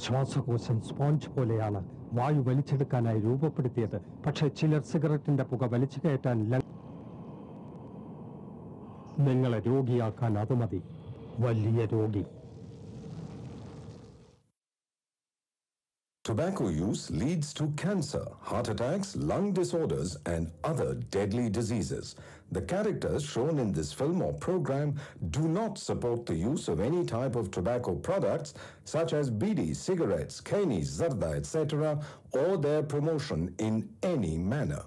ശ്വാസകോശം സ്പോഞ്ച് പോലെയാണ് വായു വലിച്ചെടുക്കാനായി രൂപപ്പെടുത്തിയത്. പക്ഷേ ചിലർ സിഗരറ്റിന്റെ പുക വലിച്ചു കയറ്റാൻ നിങ്ങളെ രോഗിയാക്കാൻ അത് മതി. വലിയ രോഗി. Tobacco use leads to cancer, heart attacks, lung disorders, and other deadly diseases. The characters shown in this film or program do not support the use of any type of tobacco products such as bidi, cigarettes, khanis, zarda, etc., or their promotion in any manner.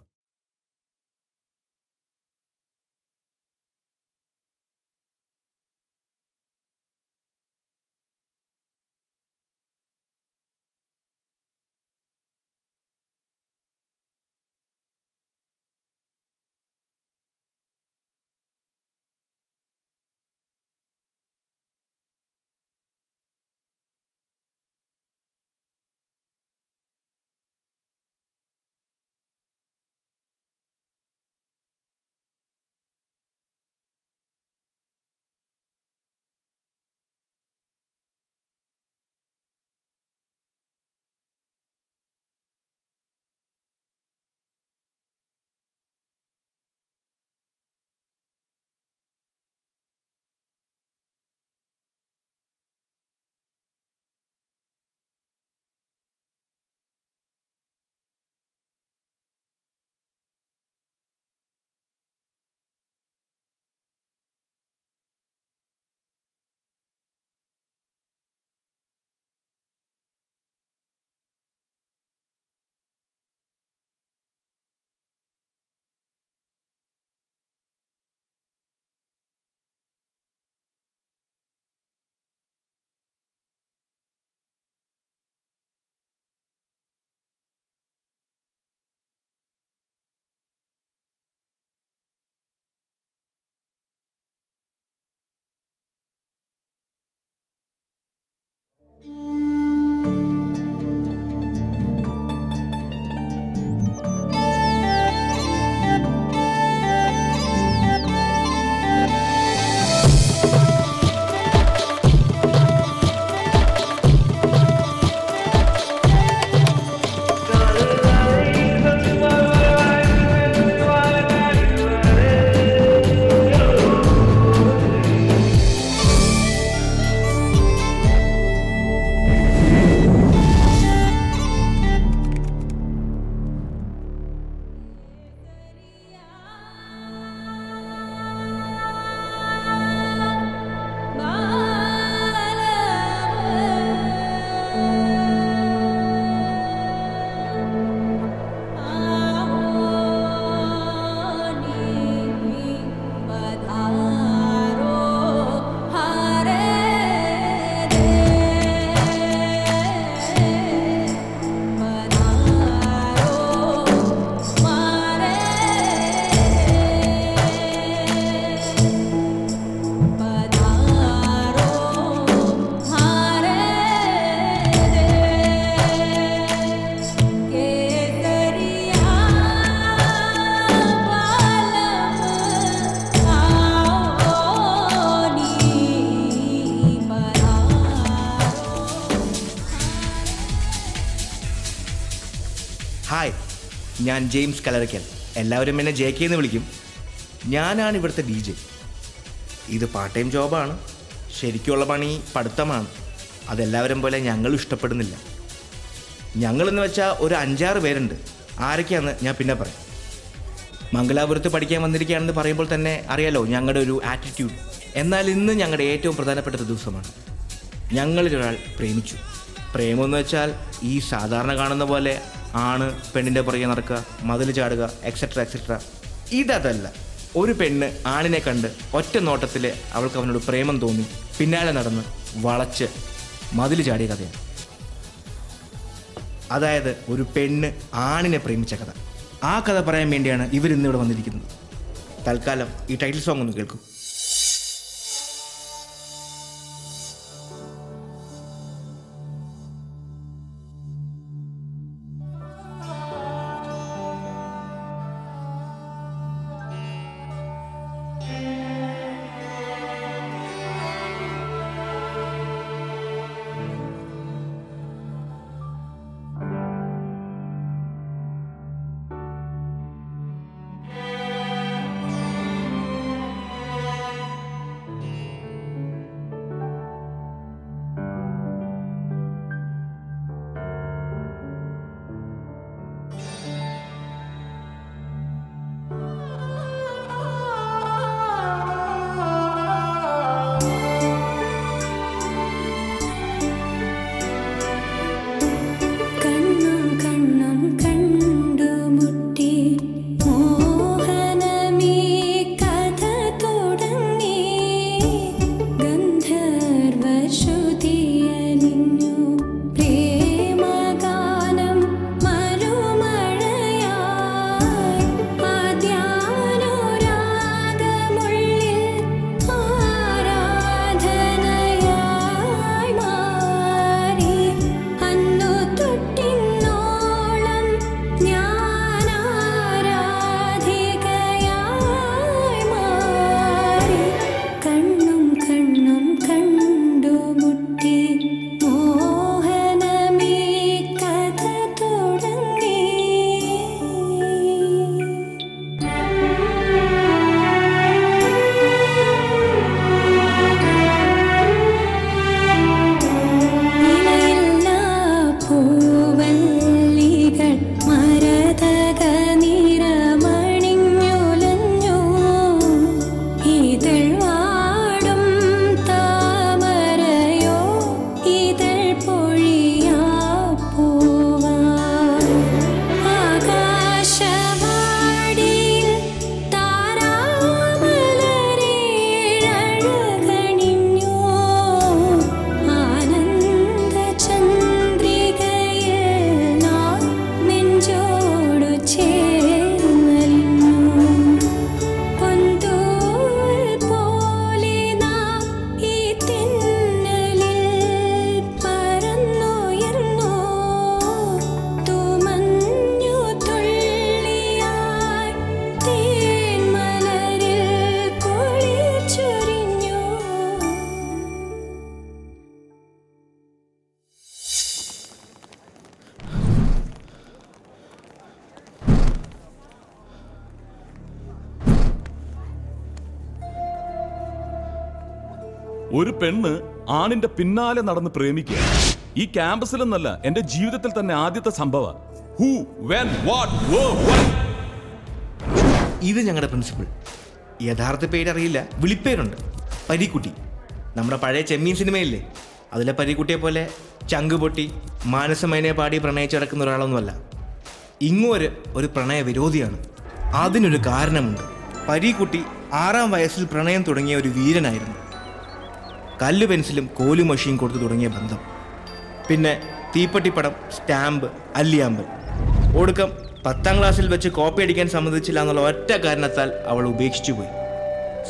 Hi, ഞാൻ James കലരക്കൽ. എല്ലാവരും എന്നെ JK എന്ന് വിളിക്കും. ഞാനാണ് ഇവിടുത്തെ DJ. ഇത് part time ജോബാണ്. ശരിക്കുള്ള പണി പഠിത്തമാണ്. അതെല്ലാവരും പോലെ ഞങ്ങളും ഇഷ്ടപ്പെടുന്നില്ല. ഞങ്ങളെന്ന് വെച്ചാൽ ഒരു 5-6 പേരുണ്ട്. ആരൊക്കെയാണെന്ന് ഞാൻ പിന്നെ പറയാം. മംഗലാപുരത്ത് പഠിക്കാൻ വന്നിരിക്കുകയാണെന്ന് പറയുമ്പോൾ തന്നെ അറിയാലോ ഞങ്ങളുടെ ഒരു ആറ്റിറ്റ്യൂഡ്. എന്നാൽ ഇന്ന് ഞങ്ങളുടെ ഏറ്റവും പ്രധാനപ്പെട്ട ഒരു ദിവസമാണ്. ഞങ്ങളിലൊരാൾ പ്രേമിച്ചു. പ്രേമമെന്ന് വെച്ചാൽ ഈ സാധാരണ കാണുന്ന പോലെ ആണ് പെണ്ണിൻ്റെ പുറകെ നടക്കുക, മതിൽ ചാടുക, എക്സെട്ര എക്സെട്ര. ഇതല്ല. ഒരു പെണ്ണ് ആണിനെ കണ്ട് ഒറ്റ നോട്ടത്തിൽ അവൾക്ക് അവനോട് പ്രേമം തോന്നി പിന്നാലെ നടന്ന് വളച്ച് മതിൽ ചാടിയ കഥയാണ്. അതായത് ഒരു പെണ്ണ് ആണിനെ പ്രേമിച്ച കഥ. ആ കഥ പറയാൻ വേണ്ടിയാണ് ഇവരിന്നിവിടെ വന്നിരിക്കുന്നത്. തൽക്കാലം ഈ ടൈറ്റിൽ സോങ് ഒന്ന് കേൾക്കും. ഒരു പെണ്ണ് ആണിന്റെ പിന്നാലെ നടന്ന് പ്രേമിക്കുക ഈ ക്യാമ്പസിലെന്നല്ല എന്റെ ജീവിതത്തിൽ തന്നെ ആദ്യത്തെ സംഭവം. Who when what why. ഇത് ഞങ്ങളുടെ പ്രിൻസിപ്പിൾ. യഥാർത്ഥ പേരറിയില്ല, വിളിപ്പേരുണ്ട്, പരീക്കുട്ടി. നമ്മുടെ പഴയ ചെമ്മീൻ സിനിമയില്ലേ, അതിലെ പരീക്കുട്ടിയെ പോലെ ചങ്ക് പൊട്ടി മാനസമേനെ പാടി പ്രണയിച്ചു കിടക്കുന്ന ഒരാളൊന്നുമല്ല. ഇങ്ങോര് ഒരു പ്രണയ വിരോധിയാണ്. അതിനൊരു കാരണമുണ്ട്. പരീക്കുട്ടി 6-ാം വയസ്സിൽ പ്രണയം തുടങ്ങിയ ഒരു വീരനായിരുന്നു. കല്ല് പെൻസിലും കോലുമഷിയും കൊടുത്തു തുടങ്ങിയ ബന്ധം. പിന്നെ തീപ്പട്ടിപ്പടം, സ്റ്റാമ്പ്, അല്ലിയാമ്പൽ. ഒടുക്കം 10-ാം ക്ലാസ്സിൽ വെച്ച് കോപ്പി അടിക്കാൻ സമ്മതിച്ചില്ല എന്നുള്ള ഒറ്റ കാരണത്താൽ അവൾ ഉപേക്ഷിച്ചു പോയി.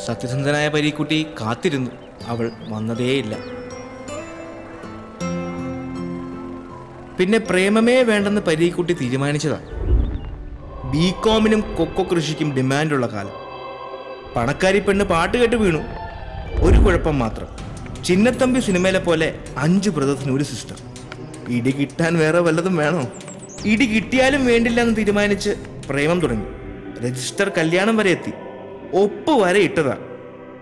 സത്യസന്ധനായ പരീക്കുട്ടി കാത്തിരുന്നു, അവൾ വന്നതേയില്ല. പിന്നെ പ്രേമമേ വേണ്ടെന്ന് പരീക്കുട്ടി തീരുമാനിച്ചതാണ്. ബികോമിനും കൊക്കോ കൃഷിക്കും ഡിമാൻഡുള്ള കാലം. പണക്കാരി പെണ്ണ് പാട്ട് കേട്ട് വീണു. ഒരു കുഴപ്പം മാത്രം, ചിന്നത്തമ്പി സിനിമയിലെ പോലെ 5 ബ്രദേഴ്സിന് ഒരു സിസ്റ്റർ. ഇടി കിട്ടാൻ വേറെ വല്ലതും വേണോ? ഇടി കിട്ടിയാലും വേണ്ടില്ല എന്ന് തീരുമാനിച്ച് പ്രേമം തുടങ്ങി. രജിസ്റ്റർ കല്യാണം വരെ എത്തി, ഒപ്പ് വരെ ഇട്ടതാ.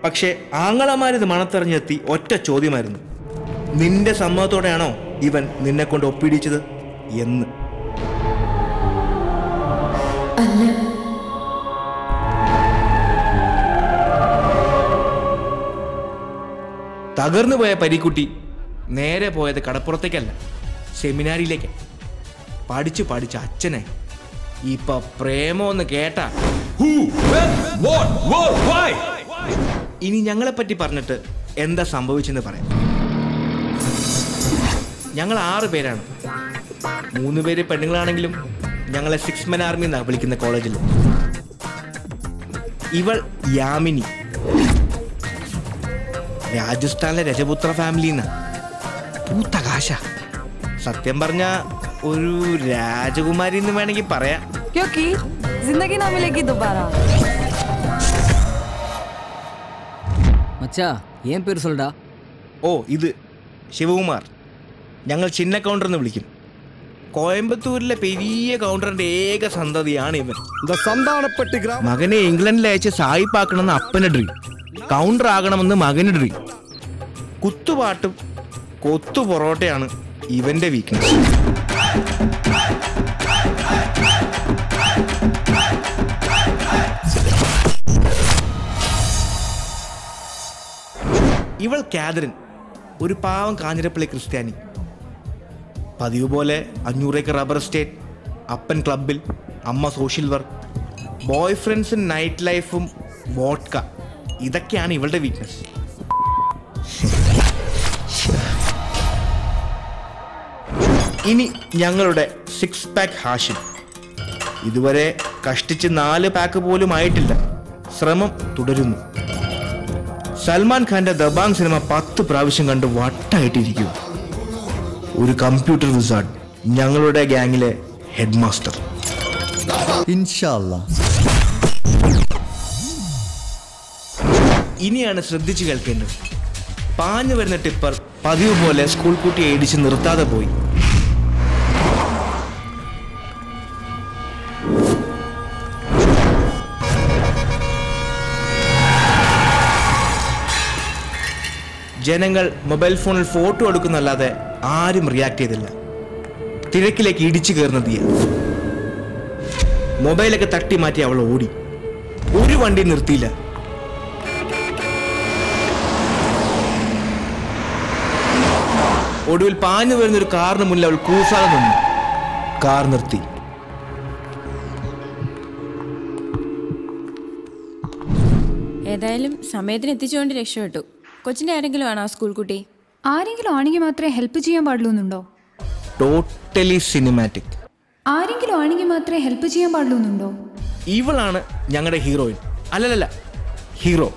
പക്ഷെ ആങ്ങളമാരിത് മണത്തെറിഞ്ഞെത്തി ഒറ്റ ചോദ്യമായിരുന്നു, നിന്റെ സമ്മതത്തോടെയാണോ ഇവൻ നിന്നെ കൊണ്ട് ഒപ്പിടിച്ചത് എന്ന്. തകർന്നു പോയ പരീക്കുട്ടി നേരെ പോയത് കടപ്പുറത്തേക്കല്ല, സെമിനാരിയിലേക്ക്. പഠിച്ച് അച്ഛനെ ഇപ്പൊ പ്രേമോന്ന് കേട്ടാ. ഇനി ഞങ്ങളെപ്പറ്റി പറഞ്ഞിട്ട് എന്താ സംഭവിച്ചെന്ന് പറയാം. ഞങ്ങൾ 6 പേരാണ്. 3 പേര് പെണ്ണുങ്ങളാണെങ്കിലും ഞങ്ങളെ 6 Men Army എന്നാണ് വിളിക്കുന്ന കോളേജിൽ. ഇവൾ യാമിനി, രാജസ്ഥാനിലെ രജപുത്ര ഫാമിലിന്ന്. പൂത്ത കാശ. സത്യം പറഞ്ഞ ഒരു രാജകുമാരി എന്ന് വേണമെങ്കിൽ പറയാം. ഓ, ഇത് ശിവകുമാർ. ഞങ്ങൾ ചിന്ന കൗണ്ടർ എന്ന് വിളിക്കും. കോയമ്പത്തൂരിലെ പെരിയ കൗണ്ടറിന്റെ ഏക സന്തതിയാണ് ഇവൻ. മകനെ ഇംഗ്ലണ്ടിൽ അയച്ച് സായിപ്പാക്കണമെന്ന് അപ്പന് ഡ്രീം, കൗണ്ടർ ആകണമെന്ന് മകന് ഡ്രീം. കുത്തുപാട്ടും കൊത്തു പൊറോട്ടയാണ് ഇവന്റെ വീക്ക്നെസ്. ഇവൾ കാതറിൻ, ഒരു പാവം കാഞ്ഞിരപ്പള്ളി ക്രിസ്ത്യാനി. പതിവ് പോലെ 500 ഏക്കർ റബ്ബർ എസ്റ്റേറ്റ്, അപ്പൻ ക്ലബിൽ, അമ്മ സോഷ്യൽ വർക്ക്, ബോയ് ഫ്രണ്ട്സും നൈറ്റ് ലൈഫും വോഡ്ക, ഇതൊക്കെയാണ് ഇവളുടെ വീക്ക്നെസ്. ഇനി ഞങ്ങളുടെ 6 പാക്ക് ഹാഷിം. ഇതുവരെ കഷ്ടിച്ച് 4 പാക്ക് പോലും ആയിട്ടില്ല. ശ്രമം തുടരുന്നു. സൽമാൻ ഖാന്റെ ദബാങ് സിനിമ 10 പ്രാവശ്യം കണ്ട് വട്ടായിട്ടിരിക്കുക. ഒരു കമ്പ്യൂട്ടർ വിസാർഡ്, ഞങ്ങളുടെ ഗ്യാങ്ങിലെ ഹെഡ് മാസ്റ്റർ. ഇനിയാണ് ശ്രദ്ധിച്ചു കേൾക്കേണ്ടത്. പാഞ്ഞു വരുന്ന ടിപ്പർ പതിവ് പോലെ സ്കൂൾ കുട്ടിയെ ഇടിച്ച് നിർത്താതെ പോയി. ജനങ്ങൾ മൊബൈൽ ഫോണിൽ ഫോട്ടോ എടുക്കുന്നല്ലാതെ ആരും റിയാക്ട് ചെയ്തില്ല. തിരക്കിലേക്ക് ഇടിച്ചു കയറുന്ന ദിയ. മൊബൈലൊക്കെ തട്ടി മാറ്റി അവൾ ഓടി. ഒരു വണ്ടി നിർത്തിയില്ല. ഒടുവിൽ പാഞ്ഞു വരുന്നൊരു കാറിന് മുന്നിൽ അവൾ കൂസാതെ നിന്നു. കാർ നിർത്തി. ഏതായാലും സമയത്തിന് എത്തിച്ചുകൊണ്ട് രക്ഷപ്പെട്ടു. കൊച്ചിന്റെ ആരെങ്കിലും ആണോ സ്കൂൾ കുട്ടി? ആരെങ്കിലും ആണെങ്കിൽ മാത്രമേ ഹെൽപ്പ് ചെയ്യാൻ പാടുള്ളൂ എന്നുണ്ടോ? Totally cinematic. ആരെങ്കിലും ആണെങ്കിൽ മാത്രമേ ഹെൽപ്പ് ചെയ്യാൻ പാടുള്ളൂ എന്നുണ്ടോ? ഇവളാണ് ഞങ്ങളുടെ ഹീറോയിൻ. അല്ലല്ല, ഹീറോ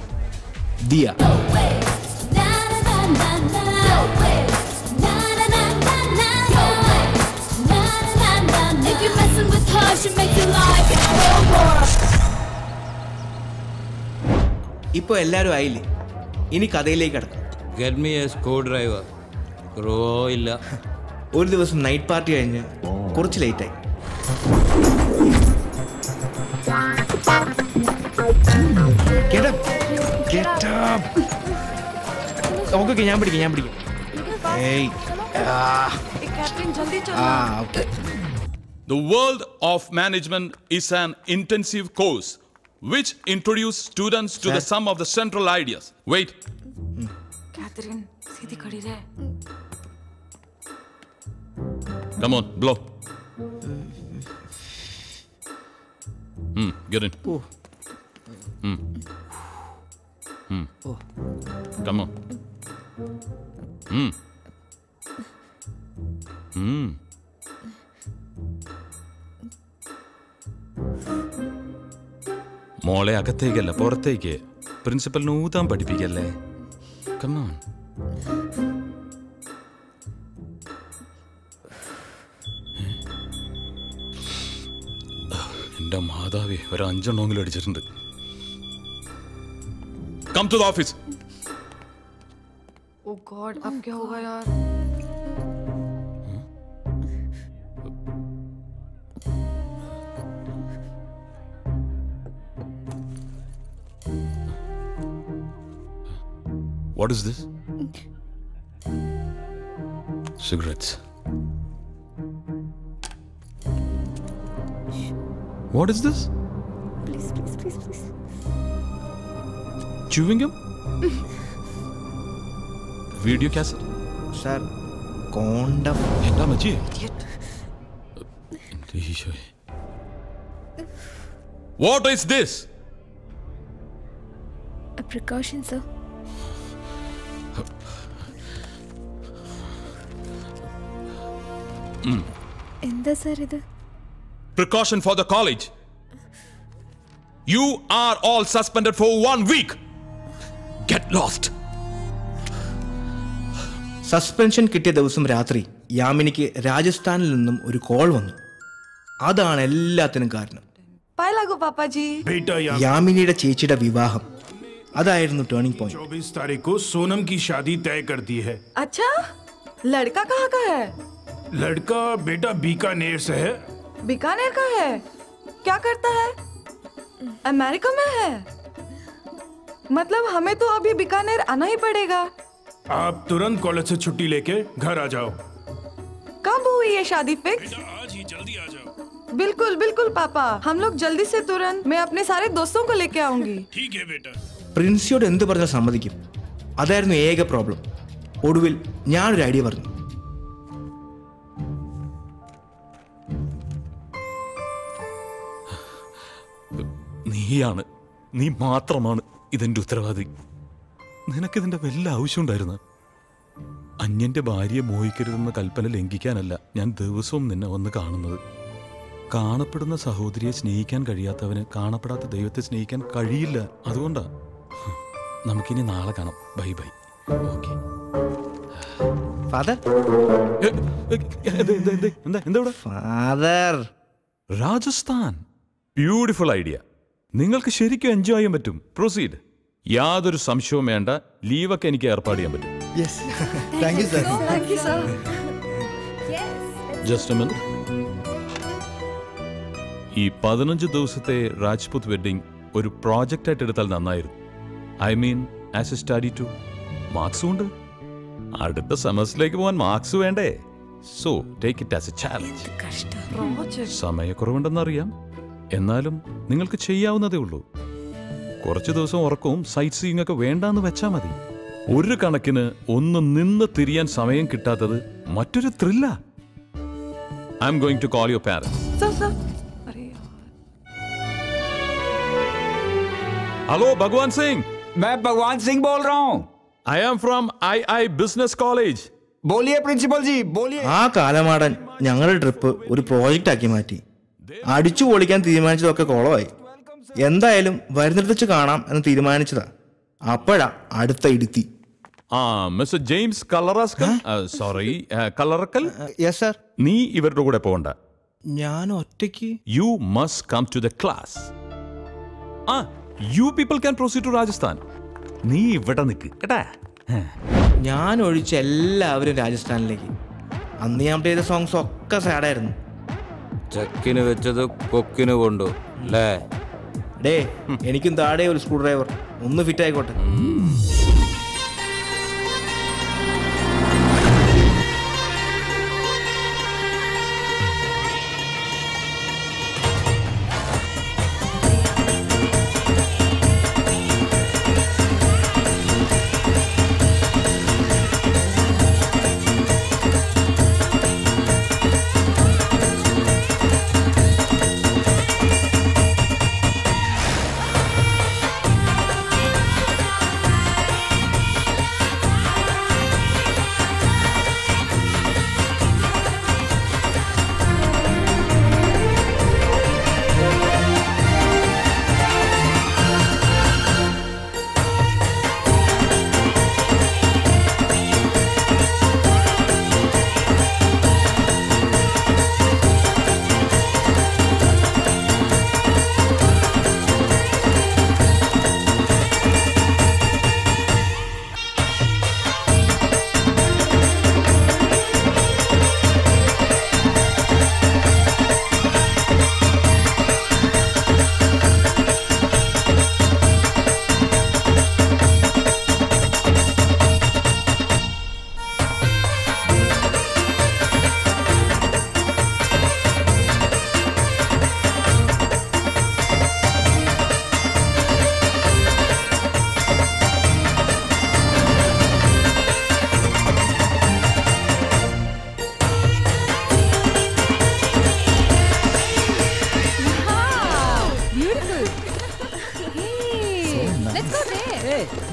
ദിയ. ഇപ്പൊ എല്ലാരും ആയില്ലേ, ഇനി കഥയിലേക്ക് കടക്കാം. Get me a screwdriver. ക്രോ ഇല്ല. ഒരു ദിവസം നൈറ്റ് പാർട്ടി കഴിഞ്ഞ് കുറച്ച് ലേറ്റായി. ഓക്കെ, ഞാൻ പിടിക്കാം. The world of management is an intensive course which introduces students to the sum of the central ideas. Wait. Catherine, सीधी खड़ी रह. Come on, blow. Get in. Come on. മോളെ അകത്തേക്കല്ല, പുറത്തേക്ക്. പ്രിൻസിപ്പലിന് ഊതാൻ പഠിപ്പിക്കല്ലേ. കമോൺ. എന്റെ മാതാവേ, ഒരു 5 എണ്ണമെങ്കിലും അടിച്ചിട്ടുണ്ട്. Come to the office. Oh God, अब क्या होगा यार? What is this? Cigarettes. What is this? Please. Chewing gum? Video cassette? Sir, condom. എന്താ മച്ചി? What is this? A precaution, sir. എന്താ സാർ ഇത്? Precaution for the college. You are all suspended for 1 week. Get lost. Suspension കിട്ടിയ ദിവസം രാത്രി യാമിനിക്ക് രാജസ്ഥാനിൽ നിന്നും ഒരു call വന്നു. അതാണ് എല്ലാത്തിനും കാരണം. യാമിനിയുടെ ചേച്ചിയുടെ വിവാഹം, അതായിരുന്നു ടേണിംഗ് പോയിന്റ്. 24 तारीख को सोनम की शादी तय कर दी है. अच्छा, लड़का कहाँ का है? लड़का बेटा बीकानेर से है. बीकानेर का है? क्या करता है? अमेरिका में है? मतलब हमें तो अभी बीकानेर आना ही पड़ेगा. आप तुरंत कॉलेज से छुट्टी लेके घर आ जाओ. कब हुई ये शादी फिक्स? आज ही जल्दी आ जाओ. बिल्कुल पापा, हम लोग जल्दी से तुरंत. मैं अपने सारे दोस्तों को लेके आऊंगी. ठीक है बेटा. പ്രിൻസിയോട് എന്ത് പറഞ്ഞാൽ സമ്മതിക്കും, അതായിരുന്നു ഏക പ്രോബ്ലം. ഒടുവിൽ ഞാനൊരു ഐഡിയ പറഞ്ഞു. നീ മാത്രമാണ് ഇതെന്റെ ഉത്തരവാദി. നിനക്കിതിന്റെ വല്ല ആവശ്യമുണ്ടായിരുന്നു? അന്യന്റെ ഭാര്യയെ മോഹിക്കരുതെന്ന കൽപ്പന ലംഘിക്കാനല്ല ഞാൻ ദിവസവും നിന്നെ വന്ന് കാണുന്നത്. കാണപ്പെടുന്ന സഹോദരിയെ സ്നേഹിക്കാൻ കഴിയാത്തവന് കാണപ്പെടാത്ത ദൈവത്തെ സ്നേഹിക്കാൻ കഴിയില്ല. അതുകൊണ്ടാ. നമുക്കിനി നാളെ കാണാം. Bye. Okay father. Rajasthan, beautiful idea. നിങ്ങൾക്ക് ശരിക്കും എൻജോയ് ചെയ്യാൻ പറ്റും. പ്രൊസീഡ്. യാതൊരു സംശയവും വേണ്ട. ലീവൊക്കെ എനിക്ക് ഏർപ്പാട് ചെയ്യാൻ പറ്റും. Just A minute. ഈ 15 ദിവസത്തെ രാജ്പുത് വെഡിങ് ഒരു പ്രോജക്റ്റ് ആയിട്ട് എടുത്താൽ നന്നായിരുന്നു. I mean as a study too. മാർക്സും ഉണ്ട്. അടുത്ത സെമസ്റ്ററിലേക്ക് പോകാൻ മാർക്സ് വേണ്ടേ? So take it as a challenge. Project. സമയക്കുറവുണ്ടെന്നറിയാം, എന്നാലും നിങ്ങൾക്ക് ചെയ്യാവുന്നതേ ഉള്ളൂ. കുറച്ച് ദിവസം ഉറക്കവും സൈറ്റ് സീയിങ് ഒക്കെ വേണ്ടാന്ന് വെച്ചാൽ മതി. ഒരു കണക്കിന് ഒന്ന് നിന്ന് തിരിയാൻ സമയം കിട്ടാത്തത് മറ്റൊരു ത്രില്ലാ. I am going to call your parents. Sir. अरे यार. हेलो भगवान सिंह. मैं भगवान सिंह बोल रहा हूँ. I am from I business college. बोलिए प्रिंसिपल जी, बोलिए. ആ കാലമാടൻ ഞങ്ങളുടെ ട്രിപ്പ് ഒരു പ്രോജക്റ്റ് ആക്കി മാറ്റി. അടിച്ചു പൊളിക്കാൻ തീരുമാനിച്ചതൊക്കെ കുളമായി. എന്തായാലും വരുന്നിടത്ത് വെച്ച് കാണാം എന്ന് തീരുമാനിച്ചതാ. അപ്പോഴാ അടുത്ത ഇടുത്തി. മിസ്റ്റർ ജെയിംസ് കളറസ്കൽ, സോറി കളറക്കൽ. Yes sir. നീ ഇവരുടെ കൂടെ പോകണ്ട. ഞാൻ ഒറ്റയ്ക്ക്. You must come to the class. You people can proceed to Rajasthan. നീ ഇവിടെ നിൽക്ക് കേട്ടാ. ഞാൻ ഒഴിച്ച എല്ലാവരും രാജസ്ഥാനിലേക്ക്. അന്ന് ഞാൻ ചെയ്ത സോങ്സ് ഒക്കെ സാഡായിരുന്നു. ചക്കിന് വെച്ചത് കൊക്കിന് കൊണ്ടു അല്ലേ? ഡേ, എനിക്കും താഴെ ഒരു സ്ക്രൂ ഡ്രൈവർ ഒന്ന് ഫിറ്റ് ആയിക്കോട്ടെ.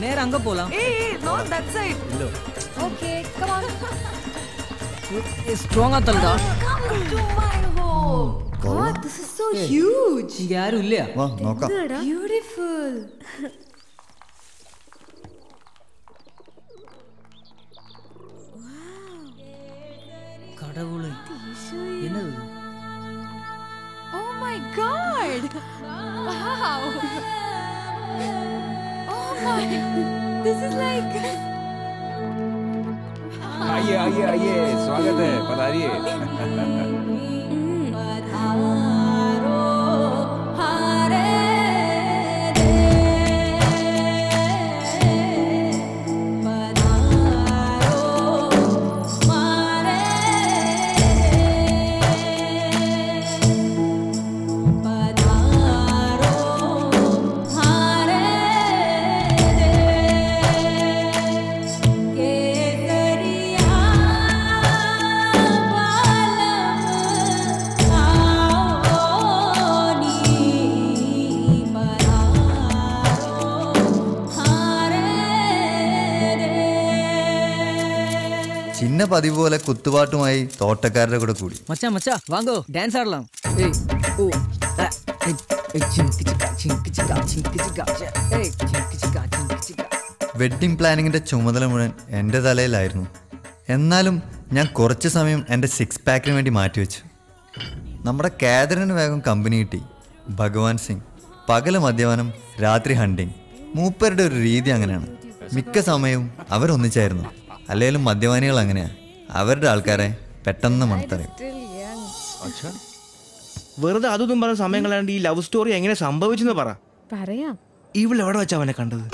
നേരെ അങ്ങ് പോലാം. Not that side. Okay, come on. Strong ആത്തല്ല. God, this is so huge. ആരും ഇല്ല. വാ നോക്കാം. Beautiful. കടവുള് എന്നത്? Oh my God. Wow. Oh my. This is like. आइए आइए आइए, स्वागत है, पधारिए. ചിന്ന പതിവ് പോലെ കുത്തുപാട്ടുമായി തോട്ടക്കാരുടെ കൂടെ കൂടി. മച്ചാ മച്ചാ വാങ്ങോ, ഡാൻസ് ആടലാം. വെഡ്ഡിംഗ് പ്ലാനിങ്ങിന്റെ ചുമതല മുഴുവൻ എൻ്റെ തലയിലായിരുന്നു. എന്നാലും ഞാൻ കുറച്ച് സമയം എൻ്റെ 6 പാക്കിന് വേണ്ടി മാറ്റിവെച്ചു. നമ്മുടെ കാതറിന് വേഗം കമ്പനി കിട്ടി. ഭഗവാൻ സിംഗ് പകല് മദ്യപാനം, രാത്രി ഹണ്ടിങ്. മൂപ്പരുടെ ഒരു രീതി അങ്ങനെയാണ്. മിക്ക സമയവും അവരൊന്നിച്ചായിരുന്നു. അല്ലെങ്കിലും മദ്യപാനികൾ അങ്ങനെയാ, അവരുടെ ആൾക്കാരെ പെട്ടെന്ന് മണത്തറിയും. വെറുതെ അതൊന്നും പറഞ്ഞ സമയം കളയാണ്ട് ഈ ലവ് സ്റ്റോറി എങ്ങനെ സംഭവിച്ചെന്ന് പറയാം. ഇവളെവിടെ വെച്ചാ അവനെ കണ്ടത്?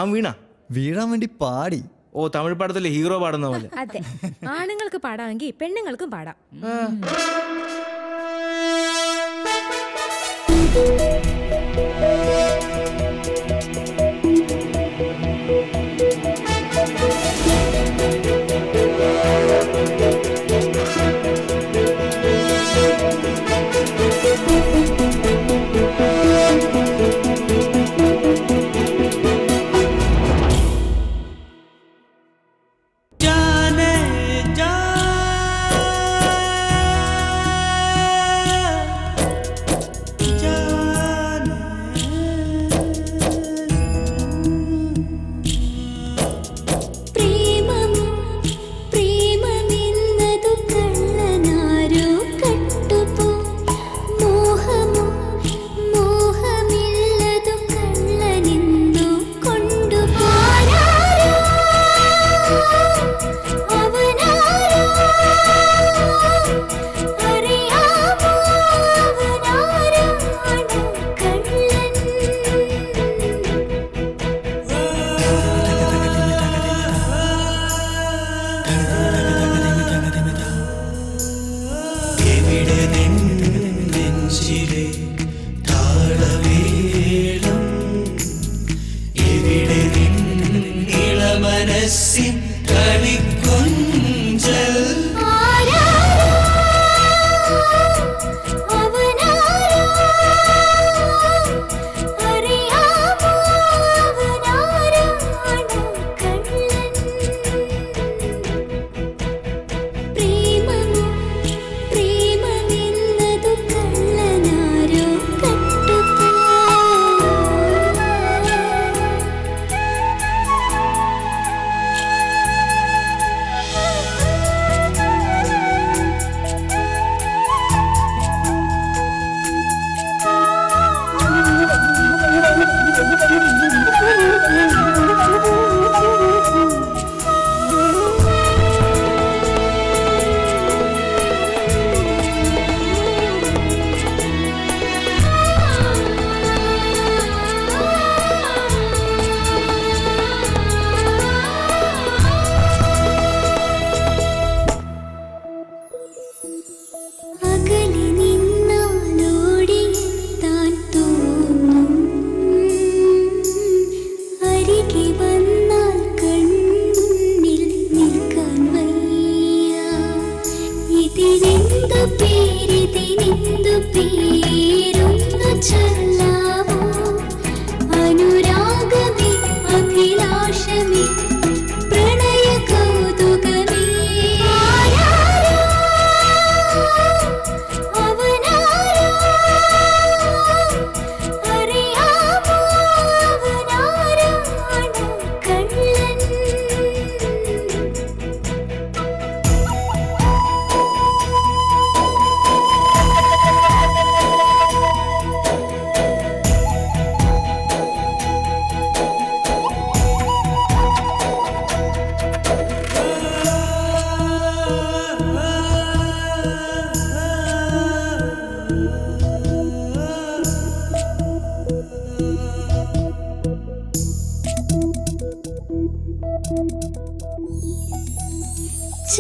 അവൻ വീഴാൻ വേണ്ടി പാടി. ഓ, തമിഴ് പാടത്തിലെ ഹീറോ പാടുന്ന പോലെ. അതെ, ആണുങ്ങൾക്ക് പാടാമെങ്കിൽ പെണ്ണുങ്ങൾക്കും പാടാം.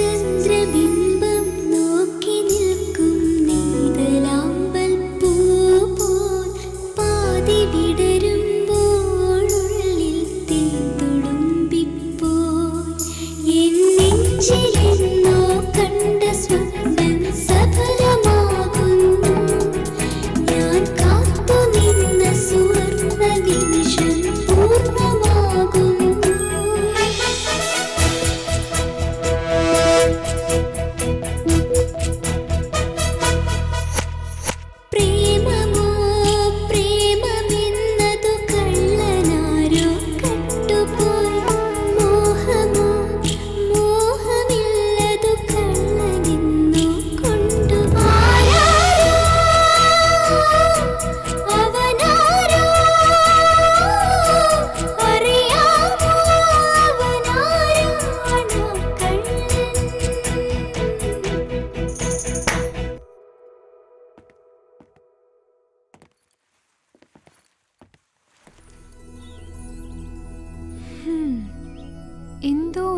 ചന്ദ്രബിംബം നോക്കി നിൽക്കും നീതലാമ്പൽ പൂ പോൽ പാതി വിടരുമ്പോഴുള്ളിൽ തീതുളുമ്പിപ്പോൾ എൻ നെഞ്ചിലെന്നോ കണ്ട സ്വപ്നം സഫലമാകുന്നു ഞാൻ കാത്തു നിന്ന സുവർണ്ണ നിമിഷം പൂർണ്ണമാകുന്നു. മോഹമോ മോഹമില്ല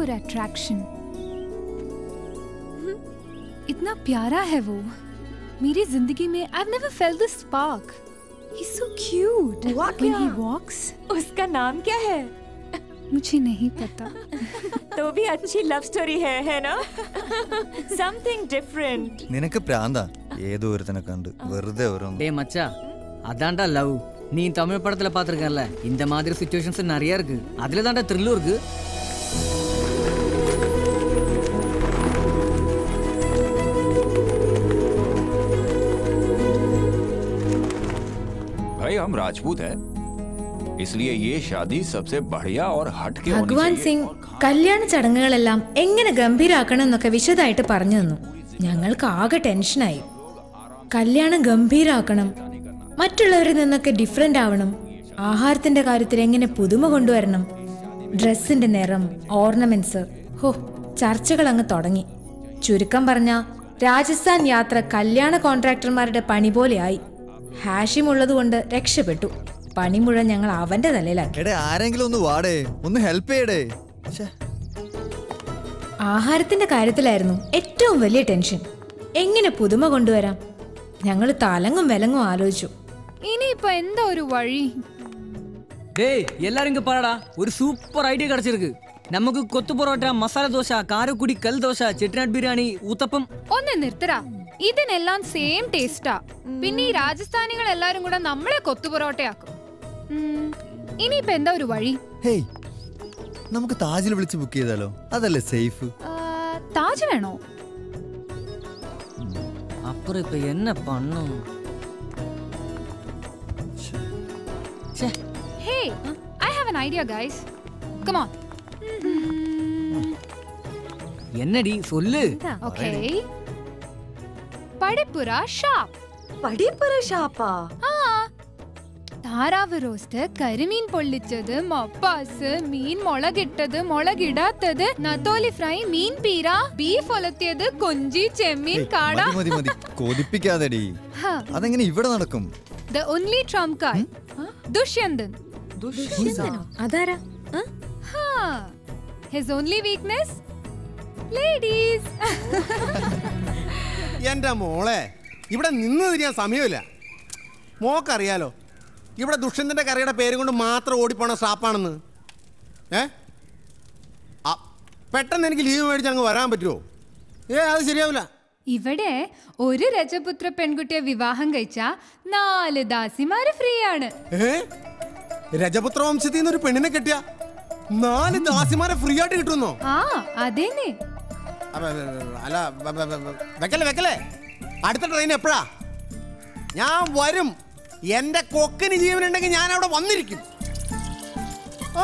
प्योर अट्रैक्शन। इतना प्यारा है वो। मेरी जिंदगी में I've never felt this spark. He's so cute. When he walks. उसका नाम क्या है? मुझे नहीं पता। तो भी अच्छी लव स्टोरी है ना? Something different. നിനക്ക് പ്രാന്താ ഏതോ ഒരുത്തനെ കണ്ട് വെറുതെ ഓരോന്ന്. டேய் மச்சா, அதான்டா லவ். நீ தமிழ் படத்துல பாத்திருக்கல, இந்த மாதிரி சிச்சுவேஷன்ஸ் நிறைய இருக்கு. அதுல தான்டா த்ரில்லும் இருக்கு. भाई हम राजपूत हैं, इसलिए ये शादी सबसे बढ़िया और हटके होनी ഭഗവാൻ चाहिए। സിംഗ് കല്യാണ ചടങ്ങുകളെല്ലാം എങ്ങനെ ഗംഭീരാക്കണം എന്നൊക്കെ വിശദമായിട്ട് പറഞ്ഞു തന്നു. ഞങ്ങൾക്ക് ആകെ ടെൻഷനായി. കല്യാണം ഗംഭീരാക്കണം, മറ്റുള്ളവരിൽ നിന്നൊക്കെ ഡിഫറെന്റ് ആവണം, ആഹാരത്തിന്റെ കാര്യത്തിൽ എങ്ങനെ പുതുമ കൊണ്ടുവരണം, ഡ്രസ്സിന്റെ നിറം, ഓർണമെന്റ്സ്. ഹോ, ചർച്ചകൾ അങ്ങ് തുടങ്ങി. ചുരുക്കം പറഞ്ഞ രാജസ്ഥാൻ യാത്ര കല്യാണ കോൺട്രാക്ടർമാരുടെ പണി പോലെയായി. ഹാഷിം ഉള്ളതുകൊണ്ട് രക്ഷപ്പെട്ടു. പണി മുഴുവൻ ഞങ്ങൾ അവന്റെ തലയിലാക്കി. ആരെങ്കിലും ഒന്ന് വാടേ, ഒന്ന് ഹെൽപ്പ് ചെയ്യടേ. ആഹാരത്തിന്റെ കാര്യത്തിലായിരുന്നു ഏറ്റവും വലിയ ടെൻഷൻ. എങ്ങനെ പുതുമ കൊണ്ടുവരാം? ഞങ്ങൾ തലങ്ങും വിലങ്ങും ആലോചിച്ചു. ഇനിയിപ്പോ എന്താ ഒരു വഴി? டேய் எல்லாரும் இங்க பாருடா, ஒரு சூப்பர் ஐடியா கிடைச்சிருக்கு. നമുക്ക് കൊത്തു പൊറോട്ട, മസാല ദോശ, കാരക്കുടി, കൽ ദോശ, ചെട്ടിനാട് ബിരിയാണി, ഊത്തപ്പം. ഒന്ന് നിർത്തടാ, ഇതിനെല്ലാം സെയിം ടേസ്റ്റാ. പിന്നെ ഈ രാജസ്ഥാനികൾ എല്ലാരും കൂടെ നമ്മളെ കൊത്തു പൊറോട്ടയാക്കും. ഇനിയിപ്പോ എന്താ ഒരു വഴി? ഹേയ്, നമുക്ക് താജിൽ വിളിച്ച് ബുക്ക് ചെയ്താലോ? അതല്ലേ സേഫ്. താജ് വേണോ? അപ്പുറം ഇപ്പൊ എന്നെ പണ്ണു. Hey, I have an idea, guys. Come on. என்னடி சொல்லு. Okay. പടിപ്പുര ഷാപ്പ്. പടിപ്പുര ഷാപ്പാ? താറാവ് റോസ്റ്റ്, കരിമീൻ പൊള്ളിച്ചത്, മപ്പാസ്, മീൻ മുളകിട്ടത്, മുളകിടാത്തത്, നത്തോലി ഫ്രൈ, മീൻ പീര, ബീഫ് ഒലത്തിയത്, കൊഞ്ചി, ചെമ്മീൻ, കാട. മതി മതി, കൊതിപ്പിക്കാതെടി. അതെങ്ങനെ ഇവിടെ നടക്കും? The only trump card. Dushyanthan. അതാരാ? His only weakness? Ladies. എന്റെ മോളെ, ഇവിടെ നിന്ന് തിരിയാൻ സമയമില്ല. മോക്കറിയാലോ ഇവിടെ ദുഷ്യന്തന്റെ കറിയുടെ പേര് കൊണ്ട് മാത്രം ഓടിപ്പോണ ഷാപ്പാണെന്ന്. പെട്ടെന്ന് എനിക്ക് ലീവ് മേടിച്ച് അങ്ങ് വരാൻ പറ്റുമോ? അത് ശരിയാവില്ല. ഇവിടെ ഒരു രജപുത്ര പെൺകുട്ടിയെ വിവാഹം കഴിച്ച 4 ദാസിമാര് ഫ്രീ ആണ്. രജപുത്ര വംശത്തിൽ നിന്ന് ഒരു പെണ്ണിനെ കെട്ടിയ 4 ദാസിമാരെ ഫ്രീ ആയിട്ട് കിട്ടുന്നോ? അതേനെ. അല്ല, വെക്കല്ലേ. അടുത്ത ട്രെയിൻ എപ്പോഴാ? ഞാൻ വരും. എന്റെ കൊക്കിന് ജീവനുണ്ടെങ്കിൽ ഞാൻ അവിടെ വന്നിരിക്കും.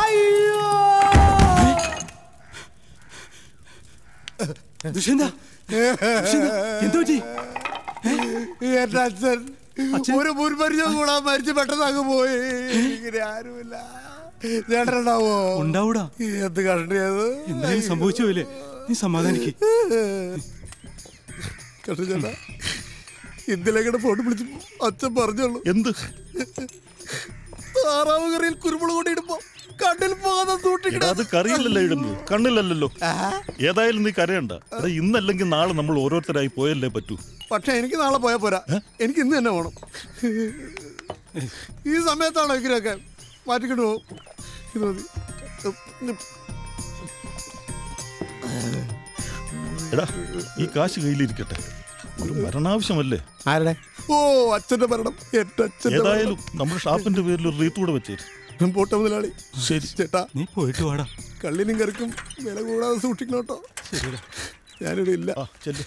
അയ്യോ, എന്റെ അച്ഛൻ ഒരു മുൻപരിചയം കൂടാ മരിച്ചു പെട്ടെന്ന് അങ്ങ് പോയി. ഇങ്ങനെ ആരുമില്ല. ചേട്ടനുണ്ടാവോ? ഉണ്ടാവൂടാ. എന്ത് കണ്ടിയത്? എന്തായാലും സംഭവിച്ചു പോയില്ലേ, നീ സമാധാനിക്ക്. ചേട്ടാ, ഇന്നലെ ഫോൺ വിളിച്ചു അച്ഛൻ പറഞ്ഞോളൂ. എന്ത്? താറാവ് കറിയിൽ കുരുമുളക് കൊണ്ട് ഇടുമ്പോ കണ്ണിൽ പോകാതെ അത് കറിയില്ലല്ലോ ഇടുന്നത്, കണ്ണിലല്ലോ. ഏതായാലും നീ കരയണ്ട. ഇന്നല്ലെങ്കിൽ നാളെ നമ്മൾ ഓരോരുത്തരായി പോയല്ലേ പറ്റൂ. പക്ഷെ എനിക്ക് നാളെ പോയാ പോരാ, എനിക്ക് ഇന്ന് തന്നെ പോണം. ഈ സമയത്താണോ ഇങ്ങനെയൊക്കെ? മാറ്റിക്കൊണ്ട് പോകും. ഇത് മതി. എടാ, ഈ കാശ് കയ്യിലിരിക്കട്ടെ, ഒരു മരണാവശ്യമല്ലേ. ആരുടെ? ഓ, അച്ഛന്റെ മരണം. എന്റെ അച്ഛൻ. ഏതായാലും നമ്മുടെ ഷാപ്പിന്റെ പേരിൽ ഒരു റീത്ത് കൂടെ വെച്ചേരും. പോട്ടെ മുതലാളി. ശരി ചേട്ടാ, നീ പോയിട്ട് വാടാ. കള്ളിനും കറിക്കും വില കൂടാതെ സൂക്ഷിക്കണം കേട്ടോ. ശരിടാ, ഞാനിവിടെ ഇല്ല. ചെല്ലു.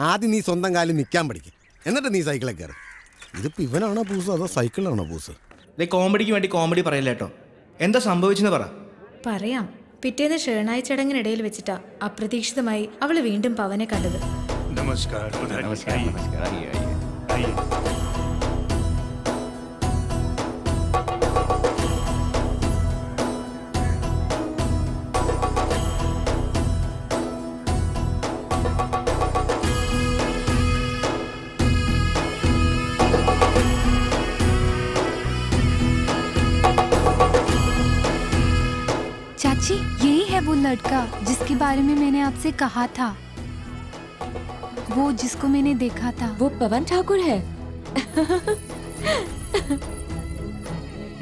ആദ്യം നീ സ്വന്തം കാലിൽ നിൽക്കാൻ പഠിക്കും, എന്നിട്ട് നീ സൈക്കിളെ കയറി. ഇതിപ്പോ ഇവനാണോ പൂസ് അതോ സൈക്കിളാണോ പൂസ്? കോമഡിക്ക് വേണ്ടി കോമഡി പറയല്ല കേട്ടോ. എന്താ സംഭവിച്ചെന്ന് പറ. പറയാം. പിറ്റേന്ന് ഷേണായി ചടങ്ങിനിടയിൽ വെച്ചിട്ടാ അപ്രതീക്ഷിതമായി അവള് വീണ്ടും പവനെ കണ്ടത്. നമസ്കാരം. लड़का जिसके बारे में मैंने आपसे कहा था, वो जिसको मैंने देखा था, वो पवन ठाकुर है।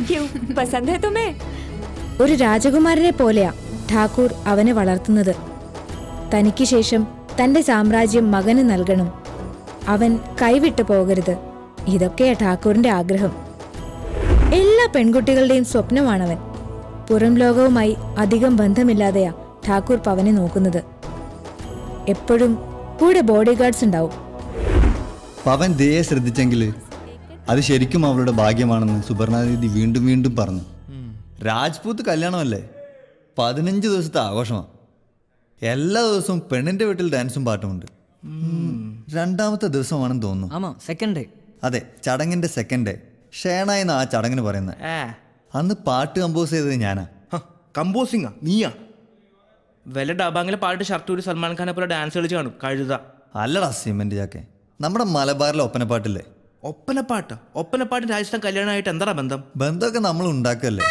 क्यों, पसंद है तुम्हें? ഒരു രാജകുമാരനെ പോലെയാ ഠാക്കൂർ അവനെ വളർത്തുന്നത്. തനിക്ക് ശേഷം തന്റെ സാമ്രാജ്യം മകന് നൽകണം, അവൻ കൈവിട്ടു പോകരുത്. ഇതൊക്കെയാ ഠാക്കൂറിന്റെ ആഗ്രഹം. എല്ലാ പെൺകുട്ടികളുടെയും സ്വപ്നമാണവൻ. പുറം ലോകവുമായി അധികം ബന്ധമില്ലാതെയാ ഠാക്കൂർ പവനെ നോക്കുന്നത്. എപ്പോഴും കൂടെ ബോഡി ഗാർഡ്സ് ഉണ്ടാവും. പവൻ ദയെ ശ്രദ്ധിച്ചെങ്കിൽ അത് ശരിക്കും അവളുടെ ഭാഗ്യമാണെന്ന് സുപർണ ദീദി വീണ്ടും വീണ്ടും പറഞ്ഞു. രാജ്പൂത്ത് കല്യാണമല്ലേ, 15 ദിവസത്തെ ആഘോഷമാണ്. എല്ലാ ദിവസവും പെണ്ണിന്റെ വീട്ടിൽ ഡാൻസും പാട്ടുമുണ്ട്. 2ാമത്തെ ദിവസമാണെന്ന് തോന്നുന്നു. അതെ, ചടങ്ങിന്റെ 2nd ഡേ. ഷേണ എന്ന ആ ചടങ്ങിന് പറയുന്നത്. അന്ന് പാട്ട് കമ്പോസ് ചെയ്തത് ഞാനാ. കമ്പോസിംഗാ? നീയാ? വല്ല ഡബാങ്ങിലെ പാട്ട് ഷർട്ട് ഒരു സൽമാൻ ഖാനെ പോലെ ഡാൻസ് കളിച്ച് കാണും. കഴുത അല്ലടാ സിമെന്റ് ചാക്കെ, നമ്മുടെ മലബാറിലെ ഒപ്പനപ്പാട്ടില്ലേ? ഒപ്പനപ്പാട്ട്? ഒപ്പനപ്പാട്ട് രാജസ്ഥാൻ കല്യാണമായിട്ട് എന്താ ബന്ധം? ബന്ധമൊക്കെ നമ്മൾ ഉണ്ടാക്കല്ലേ.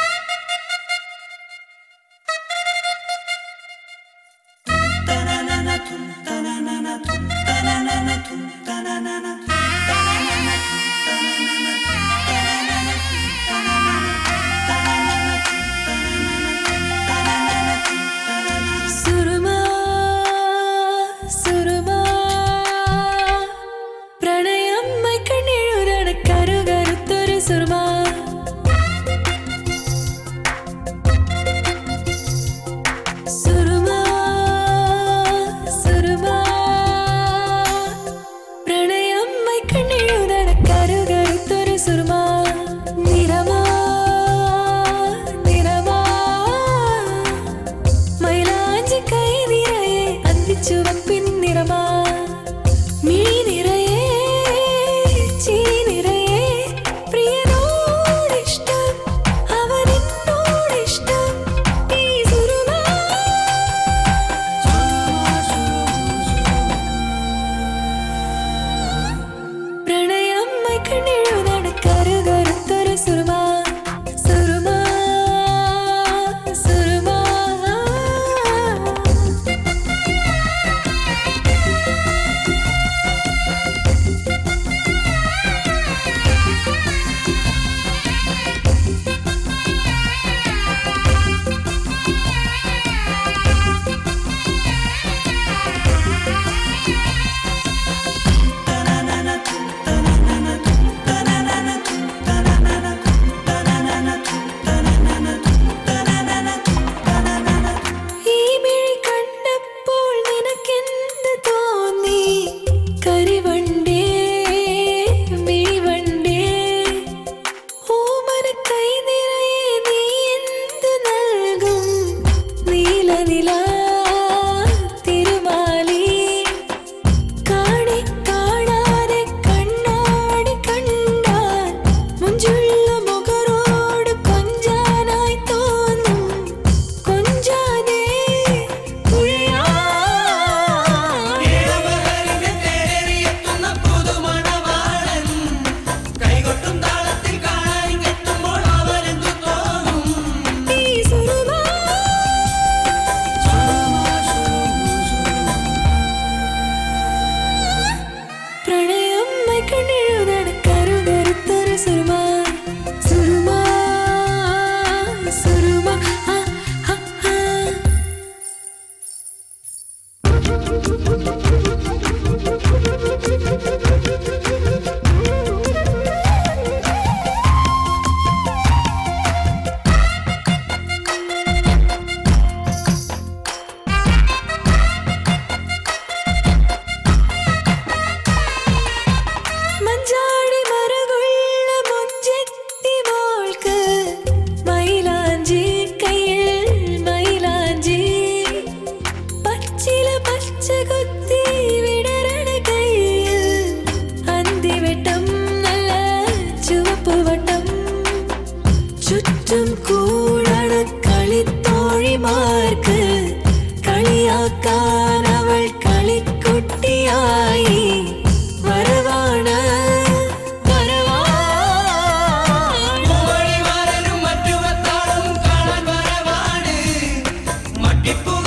Ipu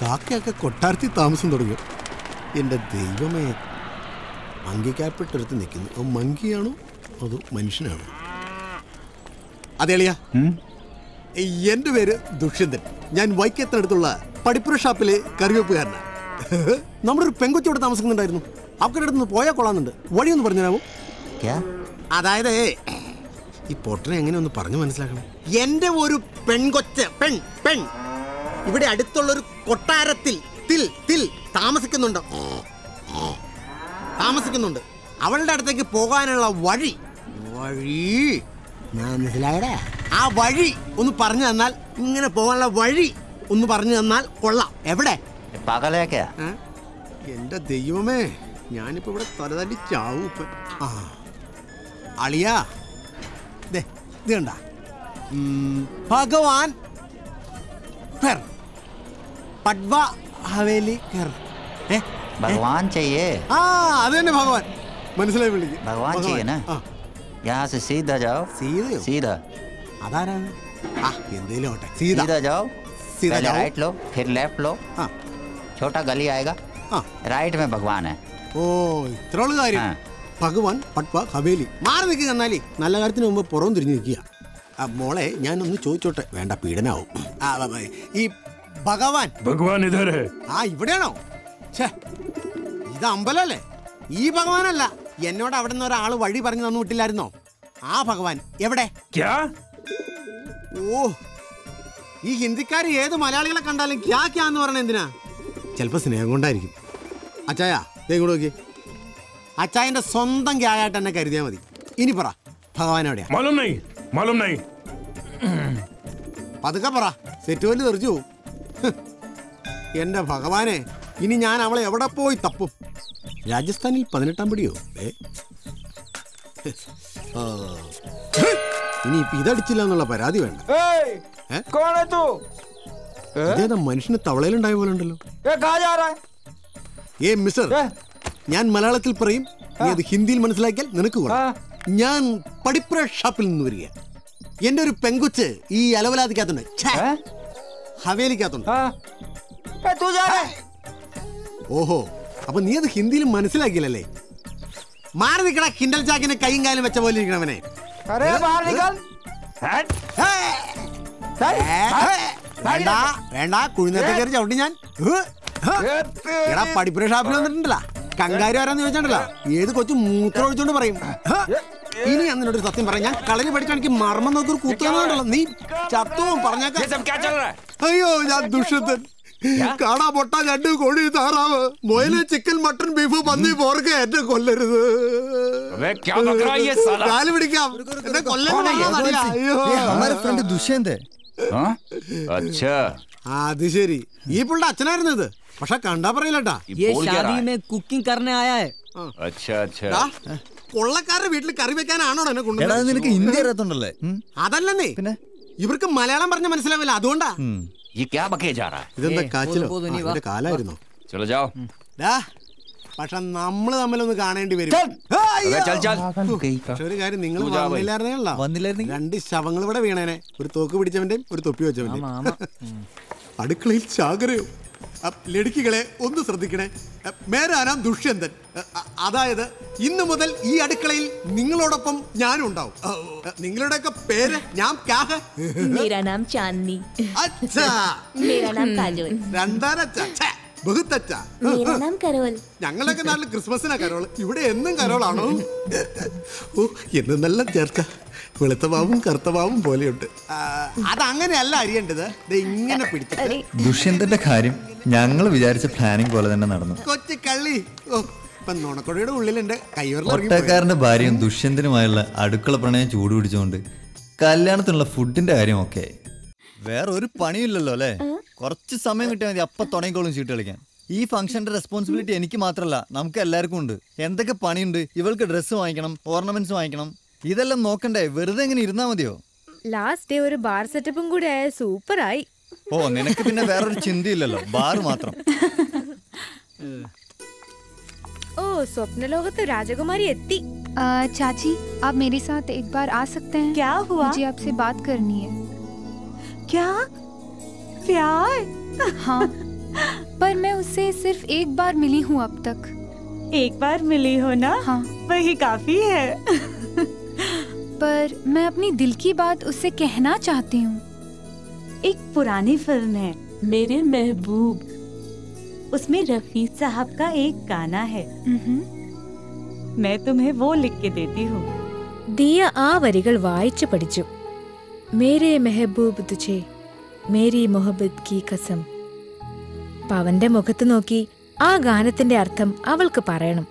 കാക്കയൊക്കെ കൊട്ടാരത്തിൽ താമസം തുടങ്ങി. എൻ്റെ ദൈവമേ, മങ്കിക്കാപ്പിട്ടടുത്ത് നിൽക്കുന്നു. അത് മങ്കിയാണോ അതോ മനുഷ്യനാണോ? അതെളിയാ, എൻ്റെ പേര് ദുഷ്യന്തൻ. ഞാൻ വൈക്കത്തിനടുത്തുള്ള പടിപ്പുര ഷാപ്പിലെ കറിവെപ്പുകാരനാണ്. നമ്മുടെ ഒരു പെങ്കൊച്ചി ഇവിടെ താമസിക്കുന്നുണ്ടായിരുന്നു. അവരുടെ അടുത്ത് നിന്ന് പോയാൽ കൊള്ളാന്നുണ്ട്. വഴിയൊന്ന് പറഞ്ഞുതരാമോ? അതായത് ഈ പൊട്ടനെ എങ്ങനെ ഒന്ന് പറഞ്ഞു മനസ്സിലാക്കണം. എൻ്റെ ഒരു പെൺകൊച്ച് പെൺ ഇവിടെ അടുത്തുള്ളൊരു കൊട്ടാരത്തിൽ താമസിക്കുന്നുണ്ട്. അവളുടെ അടുത്തേക്ക് പോകാനുള്ള വഴി മനസ്സിലായടേ? ആ വഴി ഒന്ന് പറഞ്ഞു തന്നാൽ, ഇങ്ങനെ പോകാനുള്ള വഴി ഒന്ന് പറഞ്ഞു തന്നാൽ കൊള്ളാം. എവിടെ? എന്റെ ദൈവമേ, ഞാനിപ്പോ ഇവിടെ തലതല്ലി ചാവും ഇപ്പൊ. അളിയാ, ഇത് കണ്ട ഭഗവാൻ പട്വ ഹവേലി भगवान चाहिए। അത് തന്നെ ഭഗവാൻ. മനസ്സിലായി വിളിക്കും. भगवान चाहिए ना? यहाँ से सीधा जाओ। सीधा അതാരാണ്? എന്തേലും सीधा जाओ, पहले राइट लो, फिर लेफ्ट लो, छोटा गली आएगा, राइट में भगवान है। ഓ, ഇത്രയുള്ള കാര്യം. ഭഗവാൻ പട്വ ഹവേലി. മാറി നിൽക്കുക. എന്നാലേ നല്ല കാര്യത്തിന് മുമ്പ് പുറം തിരിഞ്ഞു നിൽക്കുക. മോളെ, ഞാനൊന്ന് ചോദിച്ചോട്ടെ? വേണ്ട, പീഡനാവും. ഈ ഭഗവാൻ ഇവിടെയാണോ? ഇത് അമ്പലല്ലേ? ഈ ഭഗവാനല്ല. എന്നോട് അവിടെ നിന്ന് ഒരാൾ വഴി പറഞ്ഞു തന്നു വിട്ടില്ലായിരുന്നോ? ആ ഭഗവാൻ എവിടെ? ഓ, ഈ ഹിന്ദിക്കാർ ഏത് മലയാളികളെ കണ്ടാലും ക്യാന്ന് പറയണ എന്തിനാ? ചിലപ്പോ സ്നേഹം കൊണ്ടായിരിക്കും. അച്ചായ, ഇങ്ങോട്ട് നോക്കി. അച്ചായന്റെ സ്വന്തം ക്യായായിട്ട് എന്നെ കരുതിയാൽ മതി. ഇനി പറ, ഭഗവാൻ എവിടെയാ? പതുക്കെ പറ, സെറ്റ് വല്ലു തെറിച്ചു പോവും. എന്റെ ഭഗവാനെ, ഇനി ഞാൻ അവളെ എവിടെ പോയി തപ്പും? രാജസ്ഥാനിൽ 18-ാം പടിയോ? ഇനിയിപ്പൊ ഇതടിച്ചില്ല എന്നുള്ള പരാതി വേണ്ട. ഇതേതാ മനുഷ്യന് തവളയിലുണ്ടായ പോലെ ഉണ്ടല്ലോ. മിസ്റ്റർ, ഞാൻ മലയാളത്തിൽ പറയും, നീ അത് ഹിന്ദിയിൽ മനസ്സിലാക്കിയാൽ നിനക്ക് കൊള്ളാം. ഞാൻ പടിപ്പുര ഷാപ്പിൽ നിന്ന് വരിക. എന്റെ ഒരു പെങ്കുച്ച് ഈ അലവലാതിക്കകത്തുണ്ട്, ഹവേലിക്കകത്തുണ്ട്. ഓഹോ, അപ്പൊ നീ അത് ഹിന്ദിയിൽ മനസ്സിലാക്കിയില്ലല്ലേ? മാറി നിൽക്കണ കിൻഡൽ ചാക്കിന് കൈയും കാലും വെച്ച പോലെ ഇരിക്കണവനെ. വേണ്ട, കുഴിനത്തെ കയറി ചവിട്ടി ഞാൻ. എടാ, പടിപ്പുര ഷാപ്പിൽ വന്നിട്ടുണ്ടല്ലോ, കങ്കാരി ആരാന്ന് ചോദിച്ചിട്ടുണ്ടല്ലോ, ഏത് കൊച്ചു മൂത്രം ഒഴിച്ചോണ്ട് പറയും. ഇനി എന്നോടൊരു സത്യം പറയാം, ഞാൻ കളരി പഠിക്കാൻ എനിക്ക് മർമ്മം നോക്കി ഒരു കൂത്തുണ്ടല്ലോ, നീ ചത്തുവും പറഞ്ഞേക്കാം. അയ്യോ, ഞാൻ ദുഷ്യന്തൻ. കാടാ, പൊട്ട, ഞണ്ട്, കോഴി, താറാവ്, മുയല്, ചിക്കൻ, മട്ടൺ, ബീഫ്, പന്നി, പോർക്ക് എന്നെ കൊല്ലരുത്. കാല് പിടിക്കാം, എന്നെ കൊല്ലരുത്. ദുഷ്യന്തേ. അത് ശരി, ഈ പുള്ളിയുടെ അച്ഛനായിരുന്നു ഇത്. പക്ഷെ കണ്ടാ പറയില്ലട്ടാ. കുക്കിംഗ് करने आया है. കൊള്ളക്കാരുടെ വീട്ടിൽ കറി വെക്കാനാണോ എന്നെ കൊണ്ടുവന്നത്? നിനക്ക് ഹിന്ദി അറിയത്തുണ്ടല്ലേ? അതല്ലെന്നേ, ഇവർക്ക് മലയാളം പറഞ്ഞ മനസ്സിലാവില്ല, അതുകൊണ്ടാ. ഇതെന്താ കാച്ചിലോ? ഇതിന്റെ കാലായിരുന്നോ? പക്ഷെ നമ്മള് തമ്മിലൊന്ന് കാണേണ്ടി വരും. പക്ഷെ ഒരു കാര്യം, നിങ്ങൾ വന്നില്ലായിരുന്നല്ലോ, 2 ശവങ്ങൾ ഇവിടെ വീണേനെ. ഒരു തോക്ക് പിടിച്ചവന്റെയും ഒരു തൊപ്പി വെച്ചവന്റെയും. അടുക്കളയിൽ ചാകരയോ? ലടുക്കികളെ ഒന്ന് ശ്രദ്ധിക്കണേ. മേരാ നാം ദുഷ്യന്തൻ. അതായത് ഇന്നു മുതൽ ഈ അടുക്കളയിൽ നിങ്ങളോടൊപ്പം ഞാനും ഉണ്ടാവും. നിങ്ങളുടെയൊക്കെ പേര്? ഞാൻ मेरा नाम चांदनी. मेरा नाम काजोल. मेरा नाम करोल. ഞങ്ങളൊക്കെ നാട്ടിൽ ക്രിസ്മസിനാ കരോൾ, ഇവിടെ എന്നും കരോളാണോ? ഓ, എന്ന് നല്ല ചേർക്ക. വെളുത്തവാവും കറുത്തവാവും പോലെയുണ്ട്. അതങ്ങനെയല്ല അറിയേണ്ടത്, ഇങ്ങനെ പിടിച്ചിട്ട്. ദുഷ്യന്തന്റെ കാര്യം ഞങ്ങൾ വിചാരിച്ച പ്ലാനിങ് പോലെ തന്നെ നടന്നു. കൊച്ചു കള്ളി. ഓ, ഇപ്പൊ നുണക്കൊടിയുടെ ഉള്ളിൽ എന്റെ ഒട്ടക്കാരന്റെ ഭാര്യയും ദുഷ്യന്തനുമായുള്ള അടുക്കള പ്രണയം ചൂടുപിടിച്ചുകൊണ്ട് കല്യാണത്തിനുള്ള ഫുഡിന്റെ കാര്യമൊക്കെ. വേറെ ഒരു പണിയില്ലല്ലോ അല്ലേ? കുറച്ച് സമയം കിട്ടിയാൽ മതി, അപ്പൊ തുടങ്ങിക്കോളും ചീട്ട് കളിക്കാൻ. ഈ ഫംഗ്ഷന്റെ റെസ്പോൺസിബിലിറ്റി എനിക്ക് മാത്രമല്ല, നമുക്ക് എല്ലാവർക്കും ഉണ്ട്. എന്തൊക്കെ പണിയുണ്ട്. ഇവൾക്ക് ഡ്രസ്സ് വാങ്ങിക്കണം, ഓർണമെന്റ്സ് വാങ്ങിക്കണം, ഇതെല്ലാം നോക്കണ്ടേ? വെറുതെ എങ്ങനെ ഇരുന്നാ മതിയോ? ലാസ്റ്റ് ഡേ ഒരു ബാർ സെറ്റപ്പും കൂടി ആയ സൂപ്പറായി. ഓ, നിനക്ക് പിന്നെ വേറൊരു ചിന്തയില്ലല്ലോ, ബാർ മാത്രം. ഓ, സ്വപ്നലോകത്ത് രാജകുമാരി എത്തി. चाची, आप मेरे साथ एक बार आ सकते हैं? क्या हुआ? मुझे आपसे बात करनी है. क्या? प्यार? हाँ. पर मैं उससे सिर्फ एक बार मिली हूँ अब तक। एक बार मिली हो ना? हाँ, वही काफी है। पर मैं अपनी दिल की बात उससे कहना चाहती हूँ। एक पुरानी फिल्म है मेरे महबूब, उसमें रफी साहब का एक गाना है। मैं तुम्हें वो लिख के देती हूँ। ദിയ ആ വരികൾ വായിച്ചു പഠിച്ചു. മേരെ മെഹബൂബ് തുझे മേരി മൊഹബത്ത് കി കസം. പവന്റെ മുഖത്ത് നോക്കി ആ ഗാനത്തിന്റെ അർത്ഥം അവൾക്ക് പറയണം.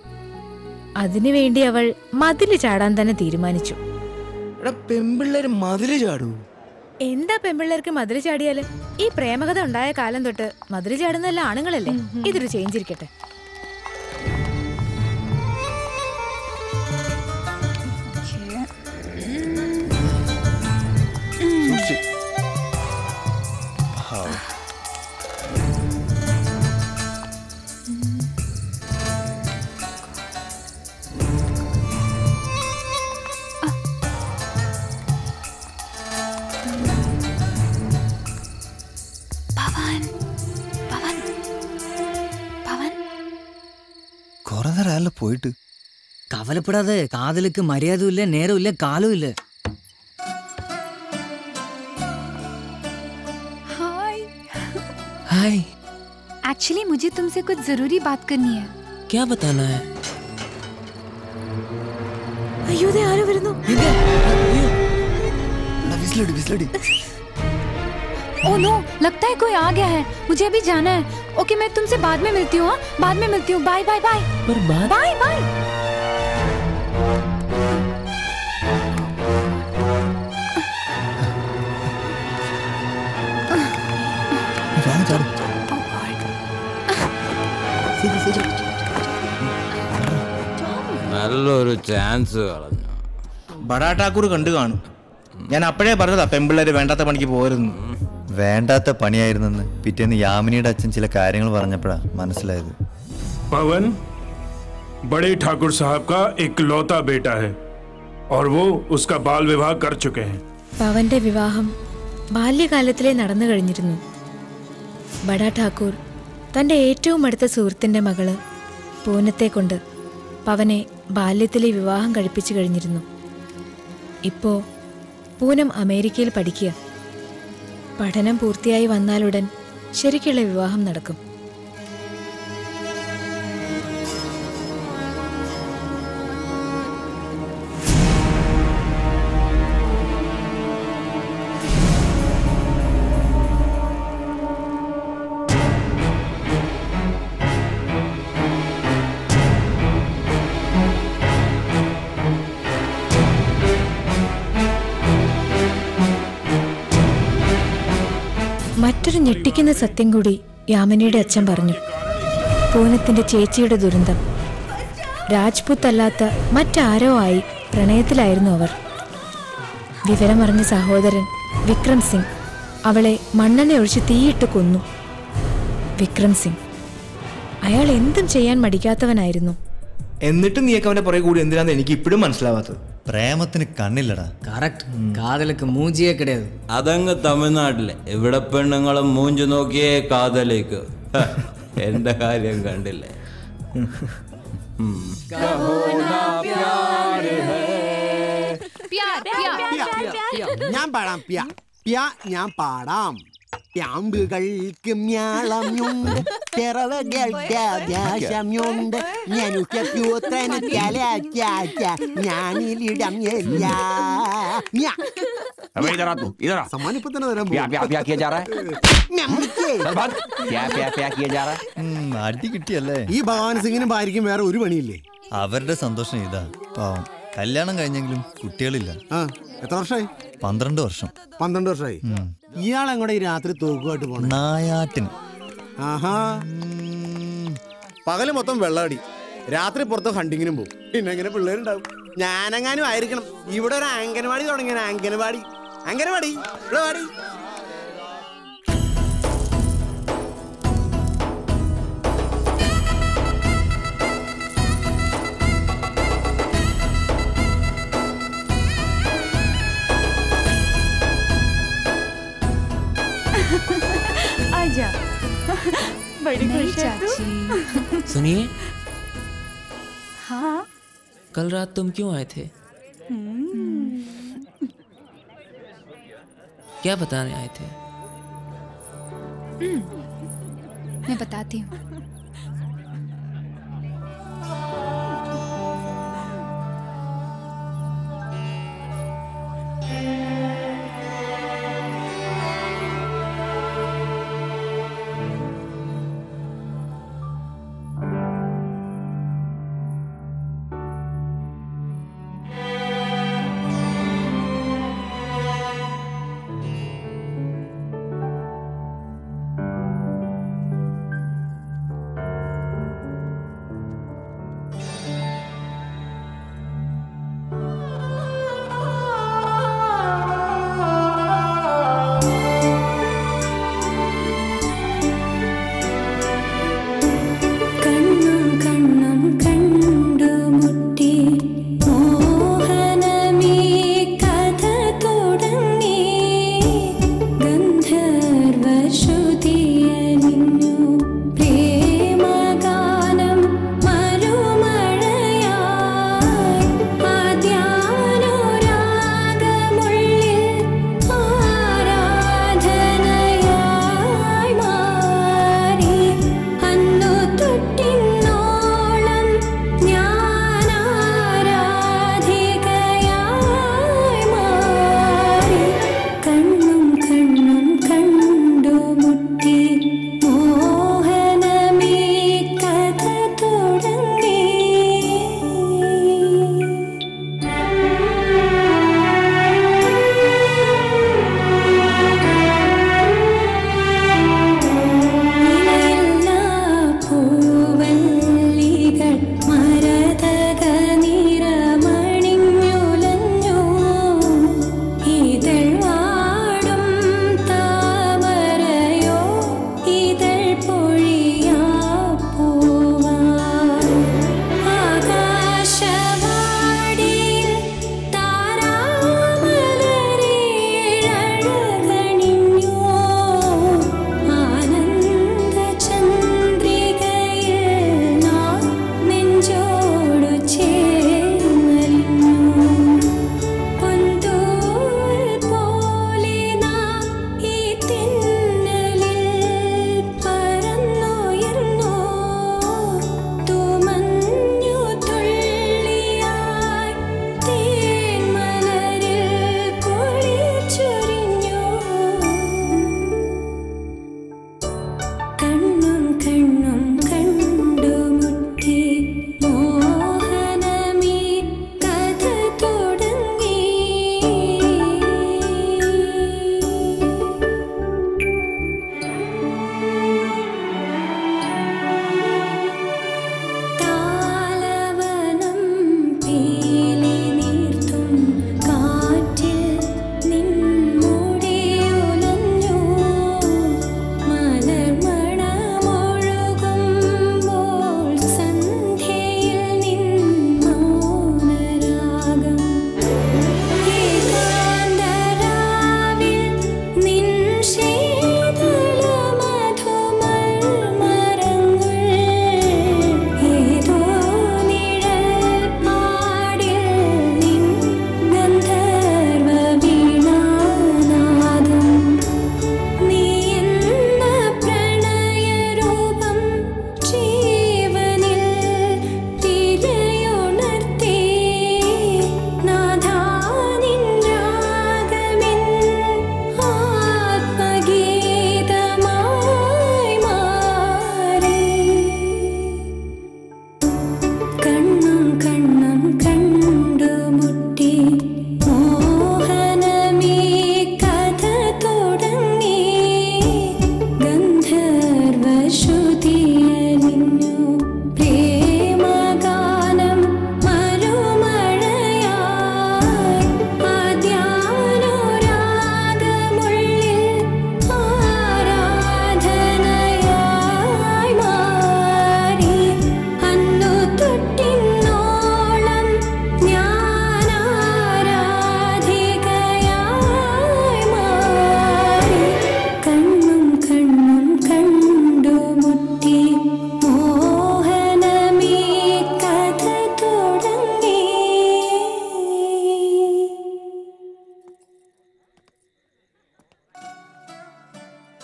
അതിനുവേണ്ടി അവൾ മതില് ചാടാൻ തന്നെ തീരുമാനിച്ചു. പെമ്പിള്ളേര് മതില് ചാടൂ? എന്താ പെമ്പിള്ളേർക്ക് മതില് ചാടിയാല്? ഈ പ്രേമകഥ ഉണ്ടായ കാലം തൊട്ട് മതില് ചാടുന്ന എല്ലാ ആണുങ്ങളല്ലേ. ഇതൊരു ചേഞ്ച് ഇരിക്കട്ടെ. കുറെ നേരം പോയിട്ട്. കവലപ്പെടാതെ. കാതലുക്ക് മര്യാദയില്ല, നേരമില്ല, കാലമില്ല. हाय। एक्चुअली मुझे तुमसे कुछ जरूरी बात करनी है। क्या बताना है? അയ്യോ ദേ ആരോ വരുന്നു. ओह नो, लगता है कोई आ गया है। मुझे अभी जाना है। ओके, मैं तुमसे बाद में मिलती हूँ। बाद में मिलती हूँ। Bye bye bye. पर बात? Bye bye. നല്ലൊരു ചാൻസ് കളഞ്ഞു. ബഡാ ഠാക്കൂർ കണ്ടു കാണും. ഞാൻ അപ്പോഴേ പറഞ്ഞതാ പെമ്പിള്ളേര് വേണ്ടാത്ത പണിക്ക് പോരുന്നു. വേണ്ടാത്ത പണിയായിരുന്നെന്ന് പിറ്റേന്ന് യാമിനിയുടെ അച്ഛൻ ചില കാര്യങ്ങൾ പറഞ്ഞപ്പോഴാ മനസ്സിലായത്. पवन बड़े ठाकुर साहब का इकलौता बेटा है और वो उसका बाल विवाह कर चुके हैं. പവന്റെ വിവാഹം ബാല്യകാലത്തിലേ നടന്നു കഴിഞ്ഞിരുന്നു. ബഡാ ഠാക്കൂർ തന്റെ ഏറ്റവും അടുത്ത സുഹൃത്തിന്റെ മകള് പൂനത്തെ കൊണ്ട് പവനെ ബാല്യത്തിലെ വിവാഹം കഴിപ്പിച്ചു കഴിഞ്ഞിരുന്നു. ഇപ്പോ പൂനം അമേരിക്കയിൽ പഠിക്കുക. പഠനം പൂർത്തിയായി വന്നാലുടൻ ശരിക്കുള്ള വിവാഹം നടക്കും. മറ്റൊരു ഞെട്ടിക്കുന്ന സത്യം കൂടി യാമിനിയുടെ അച്ഛൻ പറഞ്ഞു. പൂനത്തിന്റെ ചേച്ചിയുടെ ദുരന്തം. രാജ്പുത്ത് അല്ലാത്ത മറ്റാരോ ആയി പ്രണയത്തിലായിരുന്നു അവർ. വിവരമറിഞ്ഞ സഹോദരൻ വിക്രം സിംഗ് അവളെ മണ്ണെണ്ണ ഒഴിച്ച് തീയിട്ട് കൊന്നു. വിക്രം സിംഗ് അയാൾ എന്തും ചെയ്യാൻ മടിക്കാത്തവനായിരുന്നു. എന്നിട്ട് നീയൊക്കെ അവന്റെ പുറകെ കൂടി എന്തിനാന്ന് എനിക്ക് ഇപ്പോഴും മനസ്സിലാവാത്തത്. പ്രേമത്തിന് കണ്ണില്ലടാ. കറക്റ്റ്. കാതലുക്ക് മൂഞ്ചിയേ കിടയത്. അതങ്ങ് തമിഴ്നാട്ടിലെ. ഇവിടെ പെണ്ണുങ്ങളും മൂഞ്ചു നോക്കിയേ കാതലേക്ക്. എന്റെ കാര്യം കണ്ടില്ലേ? ഞാൻ പാടാം. ഞാൻ പാടാം. പ്യാമ്പുകൾക്ക് മ്യാളമുണ്ട്, പിറവകൾക്ക് ആകാശമുണ്ട്, ഞാനിലിടം सम्मान किया जा रहा है? क्या किया जा रहा है? അടി കിട്ടിയല്ലേ? ഈ ഭഗവാൻ സിംഗിനും ഭാര്യയ്ക്കും വേറെ ഒരു പണിയില്ലേ? അവരുടെ സന്തോഷം ഇതാ. പാവം കല്യാണം കഴിഞ്ഞെങ്കിലും കുട്ടികളില്ല. എത്ര വർഷമായി? 12 വർഷം. 12 വർഷമായി. ഇയാൾ എങ്ങോട്ട് ഈ രാത്രി തോക്കുമായിട്ട് പോണ? നായാട്ടിന്. ആഹാ. പകല് മൊത്തം വെള്ളമടി, രാത്രി പുറത്ത് ഹണ്ടിങ്ങിനും പോകും. പിന്നെ എങ്ങനെ പിള്ളേരുണ്ടാവും? ഞാനെങ്ങാനും ആയിരിക്കണം. ഇവിടെ ഒരു അംഗനവാടി തുടങ്ങിയ അംഗനവാടി. ഇവിടെ വാടി. आजा। बड़ी खुश है तू। सुनिए, हाँ कल रात तुम क्यों आए थे? क्या बताने आए थे? मैं बताती हूँ।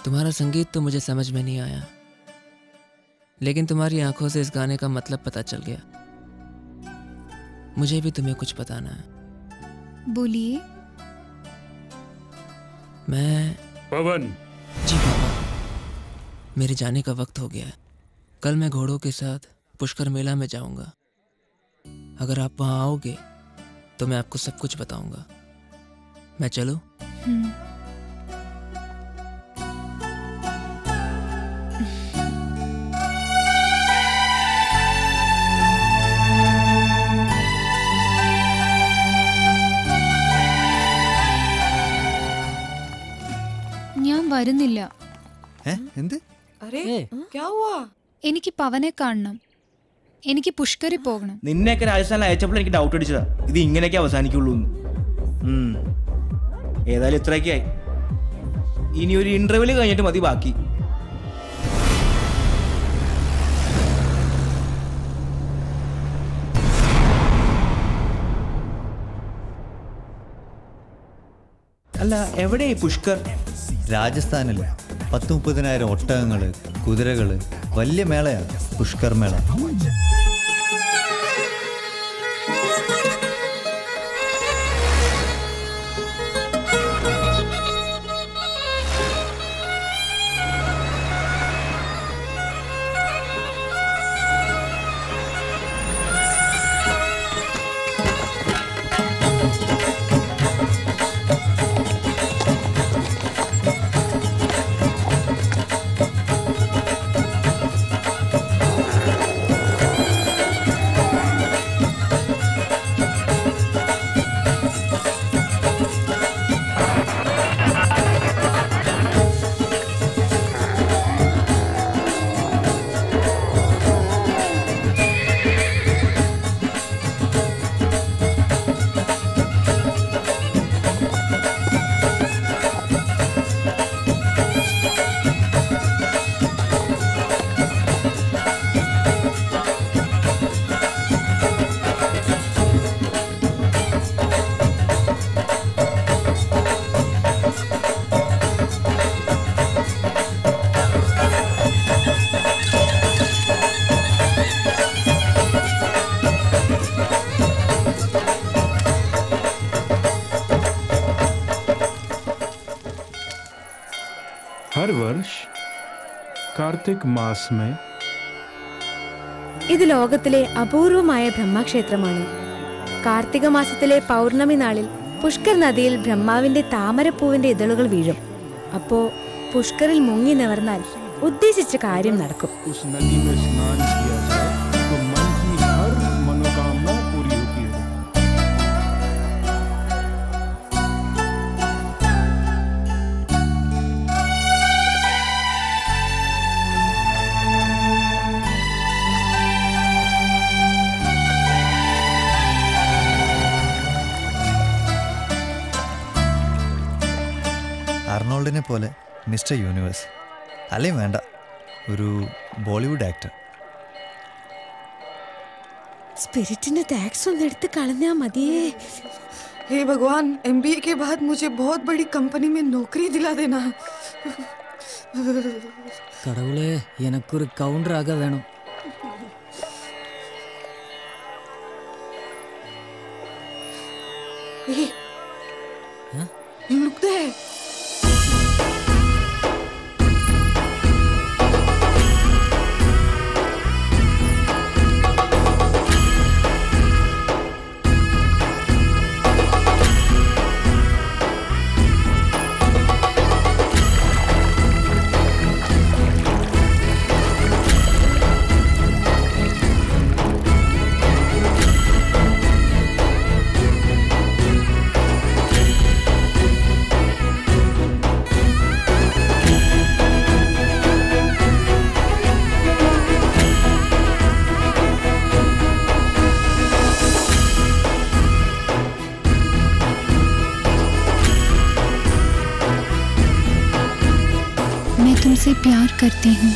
तुम्हारा संगीत तो मुझे समझ में नहीं आया, लेकिन तुम्हारी आंखों से इस गाने का मतलब पता चल गया। मुझे भी तुम्हें कुछ बताना है। बोलिए। मैं पवन। जी पापा, मेरे जाने का वक्त हो गया है। कल मैं घोड़ों के साथ पुष्कर मेला में जाऊंगा। अगर आप वहां आओगे तो मैं आपको सब कुछ बताऊंगा। मैं चलूं? ഞാൻ വരുന്നില്ല. എന്ത്? अरे क्या हुआ? എനിക്ക് പവനെ കാണണം. എനിക്ക് പുഷ്കറിൽ പോകണം. നിന്നെയൊക്കെ രാജസ്ഥാനിൽ അയച്ചപ്പോൾ എനിക്ക് ഡൗട്ട് അടിച്ചതാ ഇത് ഇങ്ങനെയൊക്കെ അവസാനിക്കുള്ളൂ. ഏതായാലും ഇത്രയൊക്കെ ആയി. ഇനി ഒരു ഇന്റർവ്യൂല് കഴിഞ്ഞിട്ട് മതി ബാക്കി. അല്ല എവിടെയായി പുഷ്കർ? രാജസ്ഥാനിൽ 10-30,000 ഒട്ടകങ്ങള്, കുതിരകള്, വലിയ മേളയാണ് പുഷ്കർ മേള. हर वर्ष कार्तिक मास में ഇത് ലോകത്തിലെ അപൂർവമായ ബ്രഹ്മക്ഷേത്രമാണ്. കാർത്തിക മാസത്തിലെ പൗർണമി നാളിൽ പുഷ്കർ നദിയിൽ ബ്രഹ്മാവിന്റെ താമരപ്പൂവിന്റെ ഇതളുകൾ വീഴും. അപ്പോ പുഷ്കറിൽ മുങ്ങി നിവർന്നാൽ ഉദ്ദേശിച്ച കാര്യം നടക്കും. उस नदी में स्नान किया जाए तो मन की हर मनोकामना पूरी होती है. അർണോൾഡിനെ പോലെ മിസ്റ്റർ യൂണിവേഴ്സ് അല്ലെങ്കിൽ വേണ്ട ഒരു ബോളിവുഡ് ആക്ടർ. സ്പിരിറ്റിന്റെ ടാക്സ് ഒന്ന് എടുത്ത് കളഞ്ഞാ മതിയേ. हे भगवान, MBA के बाद मुझे बहुत बड़ी कंपनी में नौकरी दिला देना. கடவுளே, எனக்கு ஒரு கவுண்டராக வேணும். Look there. मैं तुमसे प्यार करती हूँ.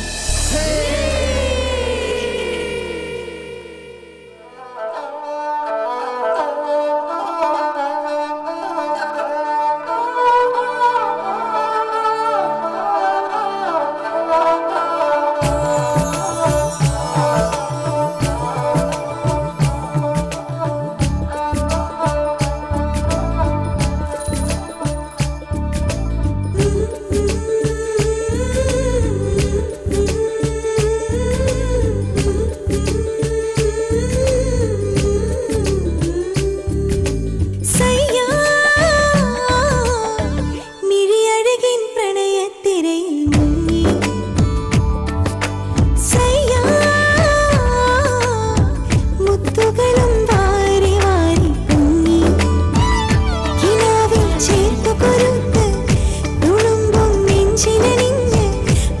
നെഞ്ചിലണിഞ്ഞ്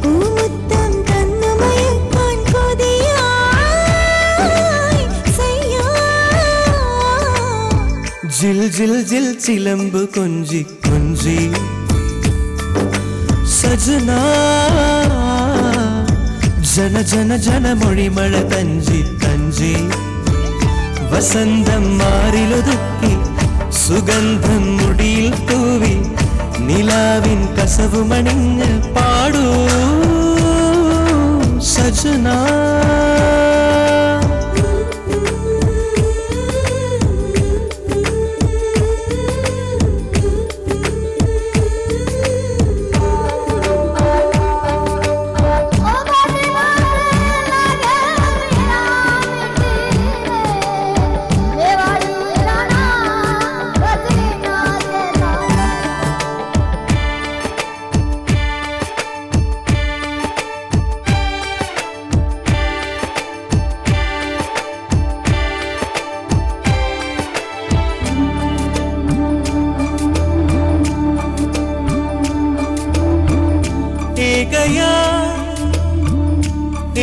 പൂമുത്തം തന്നു മയക്കാൻ കൊതിയായി സയ്യാ. ജിൽ ജിൽ ജിൽ ചിലമ്പ് കൊഞ്ചി കൊഞ്ചി സജനാ ജന ജന ജന മൊഴിമഴ തഞ്ചി തഞ്ചി വസന്തം മാറിലൊതുക്കി സുഗന്ധം മുടിയിൽ തൂവി നിലാവിൻ കസവുമണിഞ്ഞ് പാടൂ സജനാ.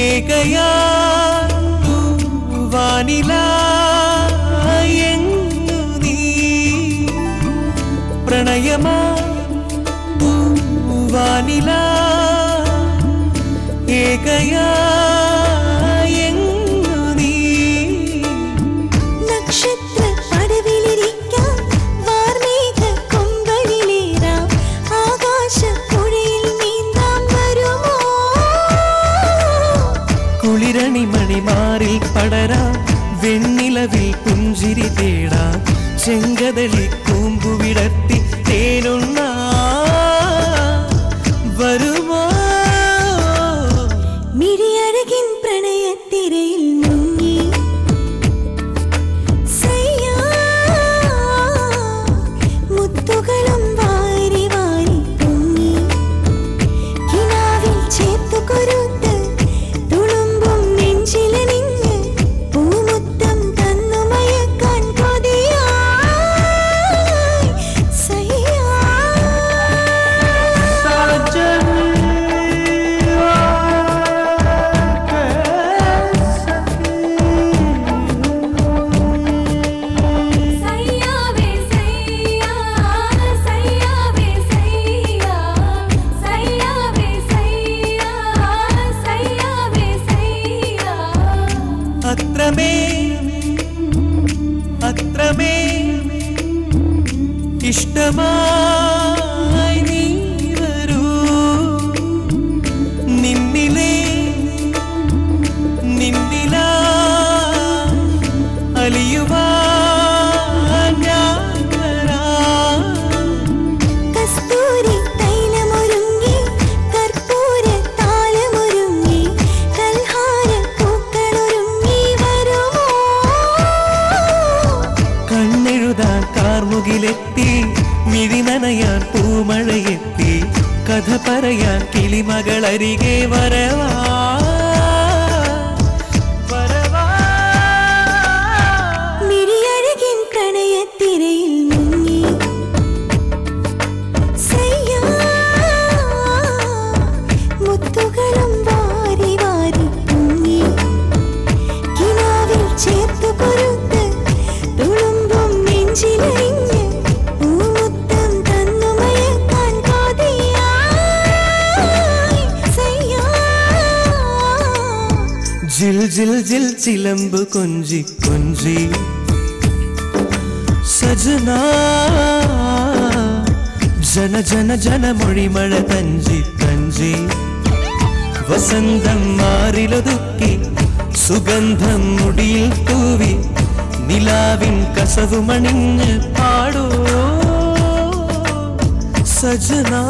ഏകയാ വാനിലായെങ്ങു നീ പ്രണയമാ വാനില ഏകയായെങ്ങു നീ. നക്ഷത്ര പടവിലിരിക്കാം വാർമേഘ കൊമ്പനിലേറാം ആകാശപ്പുഴയിൽ നീന്താൻ വരുമോ. കുളിരണി മണിമാറിൽ പടരാം വെണ്ണിലവിൽ പുഞ്ചിരി തേടാം ചെങ്കതളി കൂമ്പുവിടത്തി തേനുണ്ണ വരുമോ. മിഴിയഴകിൻ പ്രണയത്തിരയിൽ മുങ്ങി സയ്യാ. മുത്തുകളും വാരി വാരി പൊങ്ങി കിനാവിൽ ചേർത്തു കൊരുത്ത് തുളുമ്പും നെഞ്ചിലണിഞ്ഞ് പൂമുത്തം തന്നു മയക്കാൻ കൊതിയായി സയ്യാ. അത്രമേ ഇഷ്ടമായി നീ വരൂ നിന്നിലാ അലിയുവാൻ ഞാൻ വരാം. കസ്തൂരി തൈലമൊരുങ്ങി കർപ്പൂര താലമൊരുങ്ങി കൽഹാര പൂക്കളൊരുങ്ങി വരുമോ. കണ്ണെഴുതാൻ കാർമുകിലെത്തി മിഴി നനയാൻ പൂമഴയെത്തി കഥ പറയാൻ കിളിമകളരികെ വരവാ. മിഴിയഴകിൻ പ്രണയത്തിരയിൽ മുങ്ങി സയ്യാ. മുത്തുകളും വാരി വാരി പൊങ്ങി കിനാവിൽ ചേർത്തു കൊരുത്ത് തുളുമ്പും നെഞ്ചിലണിഞ്ഞ് പൂമുത്തം തന്നു മയക്കാൻ കൊതിയായി സയ്യാ. ജിൽ ജിൽ ജിൽ ചിലമ്പ് കൊഞ്ചി കൊഞ്ചി സജനാ ജന ജന ജന മൊഴിമഴ തഞ്ചി തഞ്ചി വസന്തം മാറിലൊതുക്കി സുഗന്ധം മുടിയിൽ തൂവി നിലാവിൻ കസവുമണിഞ്ഞ് പാടോ സജനാ.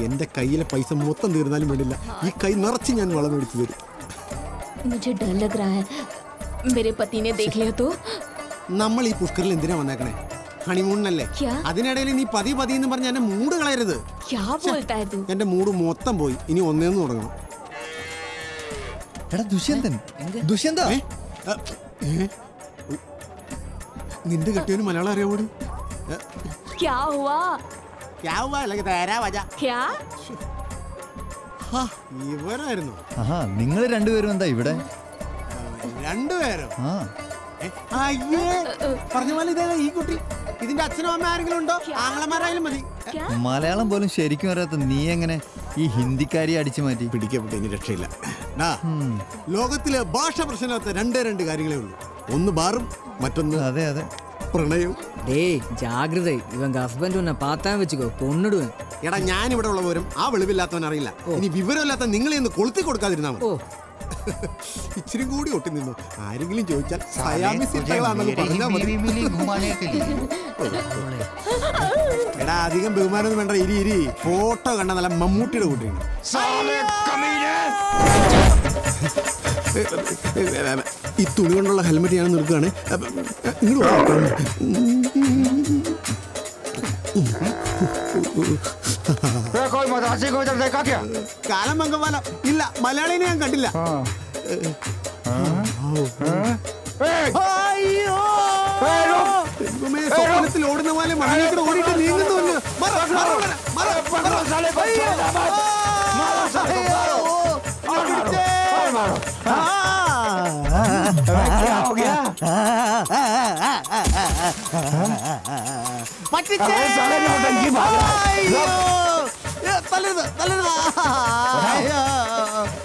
എന്റെ കയ്യിലെ പൈസ മൊത്തം തീർന്നാലും വേണ്ടില്ല, ഈ കൈ നിറച്ച് ഞാൻ വളം മേടിച്ചു തരും. मुझे डर लग रहा है, मेरे पति ने देख लिया तो. നമ്മൾ ഈ പുഷ്കറിൽ എന്തിനാ വന്നേക്കണേ? ഹണിമൂണിനല്ലേ? അതിനിടയിൽ നീ പതി പതി എന്ന് പറഞ്ഞ എന്റെ മൂഡ് കളയരുത്. എന്റെ മൂഡ് മൊത്തം പോയി. ഇനി ഒന്നേന്ന് തുടങ്ങണം. നിന്റെ കെട്ടിയവന് മലയാളം അറിയാവൂടി? ഇവരായിരുന്നു. നിങ്ങൾ രണ്ടുപേരും എന്താ ഇവിടെ? രണ്ടുപേരും അയ്യേ പറഞ്ഞ പോലെ ഇതേ ഈ കുട്ടി. ഇതിന്റെ അച്ഛനും അമ്മ ആരെങ്കിലും ഉണ്ടോ? ആങ്ങളമാരായാലും മതി. മലയാളം പോലും ശരിക്കും അറിയാത്ത നീ എങ്ങനെ ഈ ഹിന്ദിക്കാരിയെ അടിച്ചു മാറ്റി? പിടിക്കപ്പെട്ട ഇനി രക്ഷയില്ല. ലോകത്തിലെ ഭാഷ പ്രശ്നമില്ലാത്ത രണ്ട് കാര്യങ്ങളേ ഉള്ളൂ. ഒന്ന് ബാറും, മറ്റൊന്ന് അതെ പ്രണയവും. ജാഗ്രത, ഇവൻ ഹസ്ബൻഡ് ഉന്നെ പാത്താൻ വെച്ചോ കൊന്നിടുവൻ. എടാ ഞാൻ ഇവിടെ ഉള്ളവരും ആ വെളിവില്ലാത്തവൻ അറിയില്ല. ഇനി വിവരമില്ലാത്ത നിങ്ങളെ ഒന്ന് കൊളുത്തി കൊടുക്കാതിരുന്നാ മതി. ഇച്ചിരി കൂടി ഒട്ടി നിന്നു. ആരെങ്കിലും ചോദിച്ചാൽ എടാ അധികം ബഹുമാനമൊന്നും വേണ്ട. ഇരി ഫോട്ടോ കണ്ട നല്ല മമ്മൂട്ടിയുടെ കൂട്ടിയാണ്. ഈ തുണി കൊണ്ടുള്ള ഹെൽമെറ്റ് ഞാൻ നിർക്കുകയാണ്. കാലം മംഗവാല ഇല്ല, മലയാളിനെ ഞാൻ കണ്ടില്ല. സ്വപ്നത്തിൽ ഓടുന്ന പോലെ മണ്ണിലേക്ക് ഓടിയിട്ട് നീങ്ങുന്നു.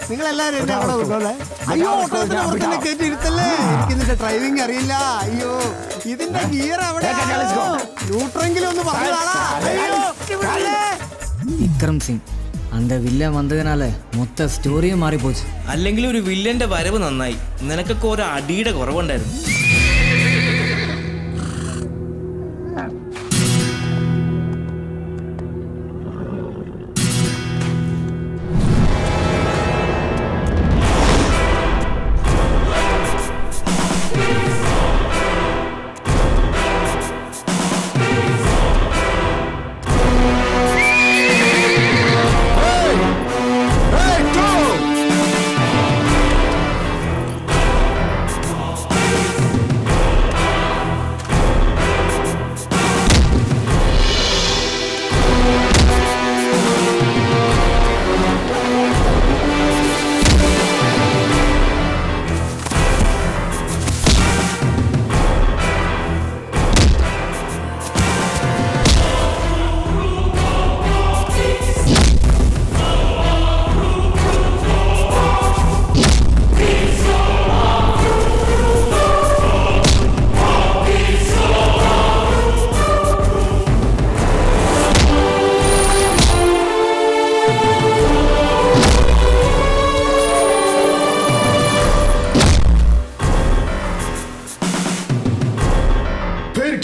നിങ്ങളെല്ലാരും എന്നെ അവിടെ കൊണ്ടുപോകേ. അയ്യോ ഓട്ടോത്തിന് അവർക്കെന്നെ കയറ്റിയിരുത്തല്ലേ. എനിക്കിതിന്റെ ഡ്രൈവിംഗ് അറിയില്ല. അയ്യോ ഇതിന്റെ ഗിയർ അവിടെ. ന്യൂട്രെങ്കിലും ഒന്ന് പറഞ്ഞാളാ. വിക്രം സിംഗ് அந்த வில்லன் வந்ததுனால மொத்த സ്റ്റോറിയും മാറിപ്പോச்சு. അല്ലെങ്കിൽ ഒരു വില്ലന്റെ വരവ് നന്നായി. നിനക്കൊക്കെ ഒരു അടിയുടെ കുറവുണ്ടായിരുന്നു.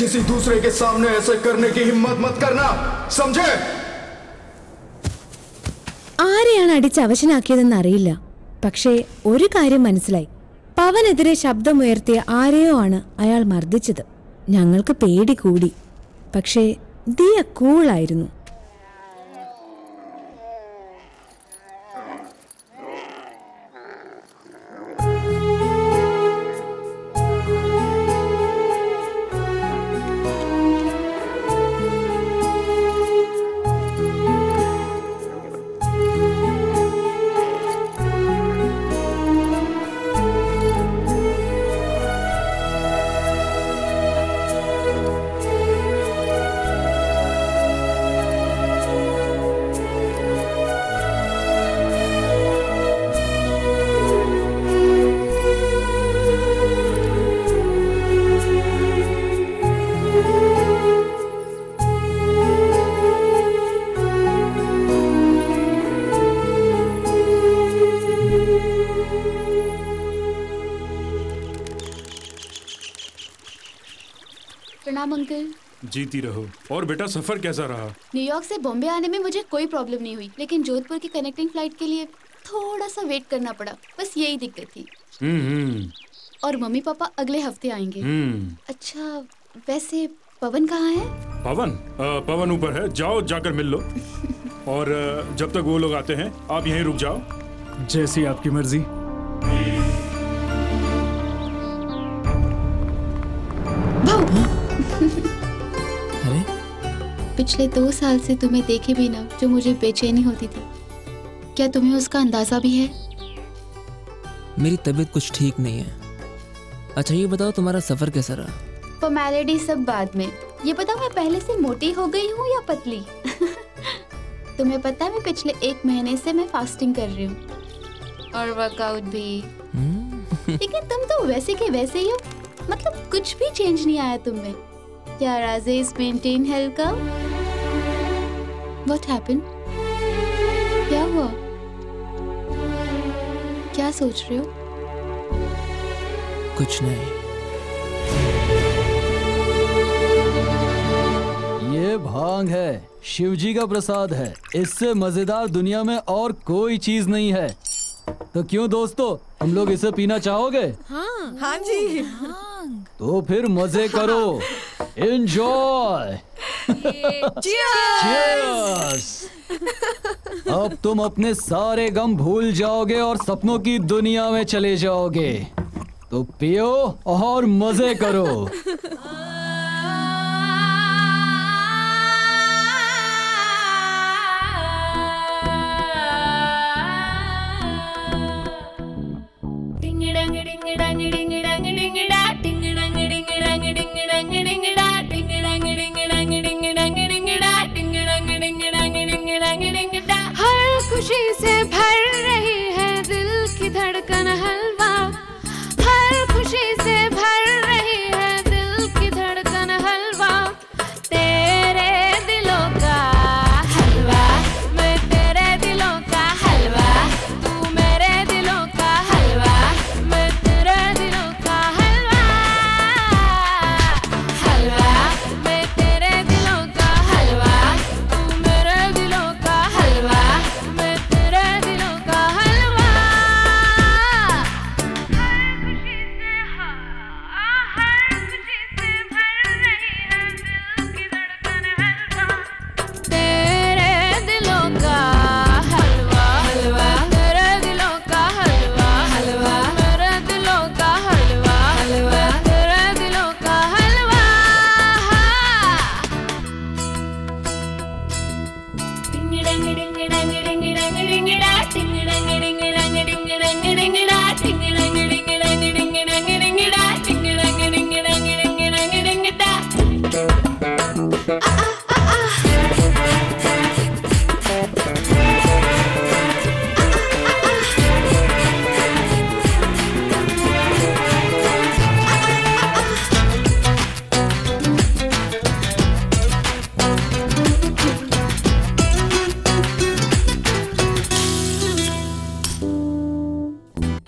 किसी दूसरे के सामने ऐसे करने की हिम्मत मत करना, समझे? ആരെയാണ് അടിച്ച് അവശനാക്കിയതെന്ന് അറിയില്ല. പക്ഷേ ഒരു കാര്യം മനസ്സിലായി. പവനെതിരെ ശബ്ദമുയർത്തിയ ആരെയോ ആണ് അയാൾ മർദ്ദിച്ചത്. ഞങ്ങൾക്ക് പേടി കൂടി. പക്ഷേ ദിയ കൂളായിരുന്നു. प्रणाम अंकल। जीती रहो। और बेटा सफर कैसा रहा? न्यूयॉर्क से बॉम्बे आने में मुझे कोई प्रॉब्लम नहीं हुई, लेकिन जोधपुर की कनेक्टिंग फ्लाइट के लिए थोड़ा सा वेट करना पड़ा, बस यही दिक्कत थी। और मम्मी पापा अगले हफ्ते आएंगे। अच्छा वैसे पवन कहाँ है? पवन ऊपर है, जाओ जाकर मिल लो। और जब तक वो लोग आते हैं आप यहीं रुक जाओ। जैसी आपकी मर्जी। अरे पिछले 2 साल से तुम्हें देखे बिना जो मुझे बेचैनी होती थी, क्या तुम्हें उसका अंदाजा भी है? मेरी तबीयत कुछ ठीक नहीं है। अच्छा ये बताओ तुम्हारा सफर कैसा रहा? फॉर्मेलिटी सब बाद में, ये बताओ मैं पहले से मोटी हो गई हूँ या पतली? तुम्हें पता है मैं पिछले 1 महीने से मैं फास्टिंग कर रही हूँ और वर्कआउट भी। लेकिन तुम तो वैसे के वैसे ही हो, मतलब कुछ भी चेंज नहीं आया तुम में। क्या राजेश मेंटेन हेल्थ का? What happened? क्या हुआ? क्या सोच रहे हो? कुछ नहीं। ये भांग है, शिवजी का प्रसाद है। इससे मजेदार दुनिया में और कोई चीज नहीं है। तो क्यों दोस्तों, हम लोग इसे पीना चाहोगे? हाँ जी। तो फिर मजे करो। एंजॉय। Cheers! अब तुम अपने सारे गम भूल जाओगे और सपनों की दुनिया में चले जाओगे। तो पियो और मजे करो। हर खुशी से भर रही है दिल की धड़कन हलवा। हर खुशी से भर रही है दिल की धड़कन हलवा। तेरे दिलों का हलवा, मैं तेरे दिलों का हलवा। तू मेरे दिलों का हलवा, मैं तेरे दिलों का हलवा। हलवा, मैं तेरे दिलों का हलवा। तू मेरे दिलों का हलवा, मैं तेरे दिलों का हलवा। तेरे दिलों का हलवा, हलवा, तेरे दिलों का हलवा, हलवा, मेरे दिलों का हलवा, हलवा, तेरे दिलों का हलवा।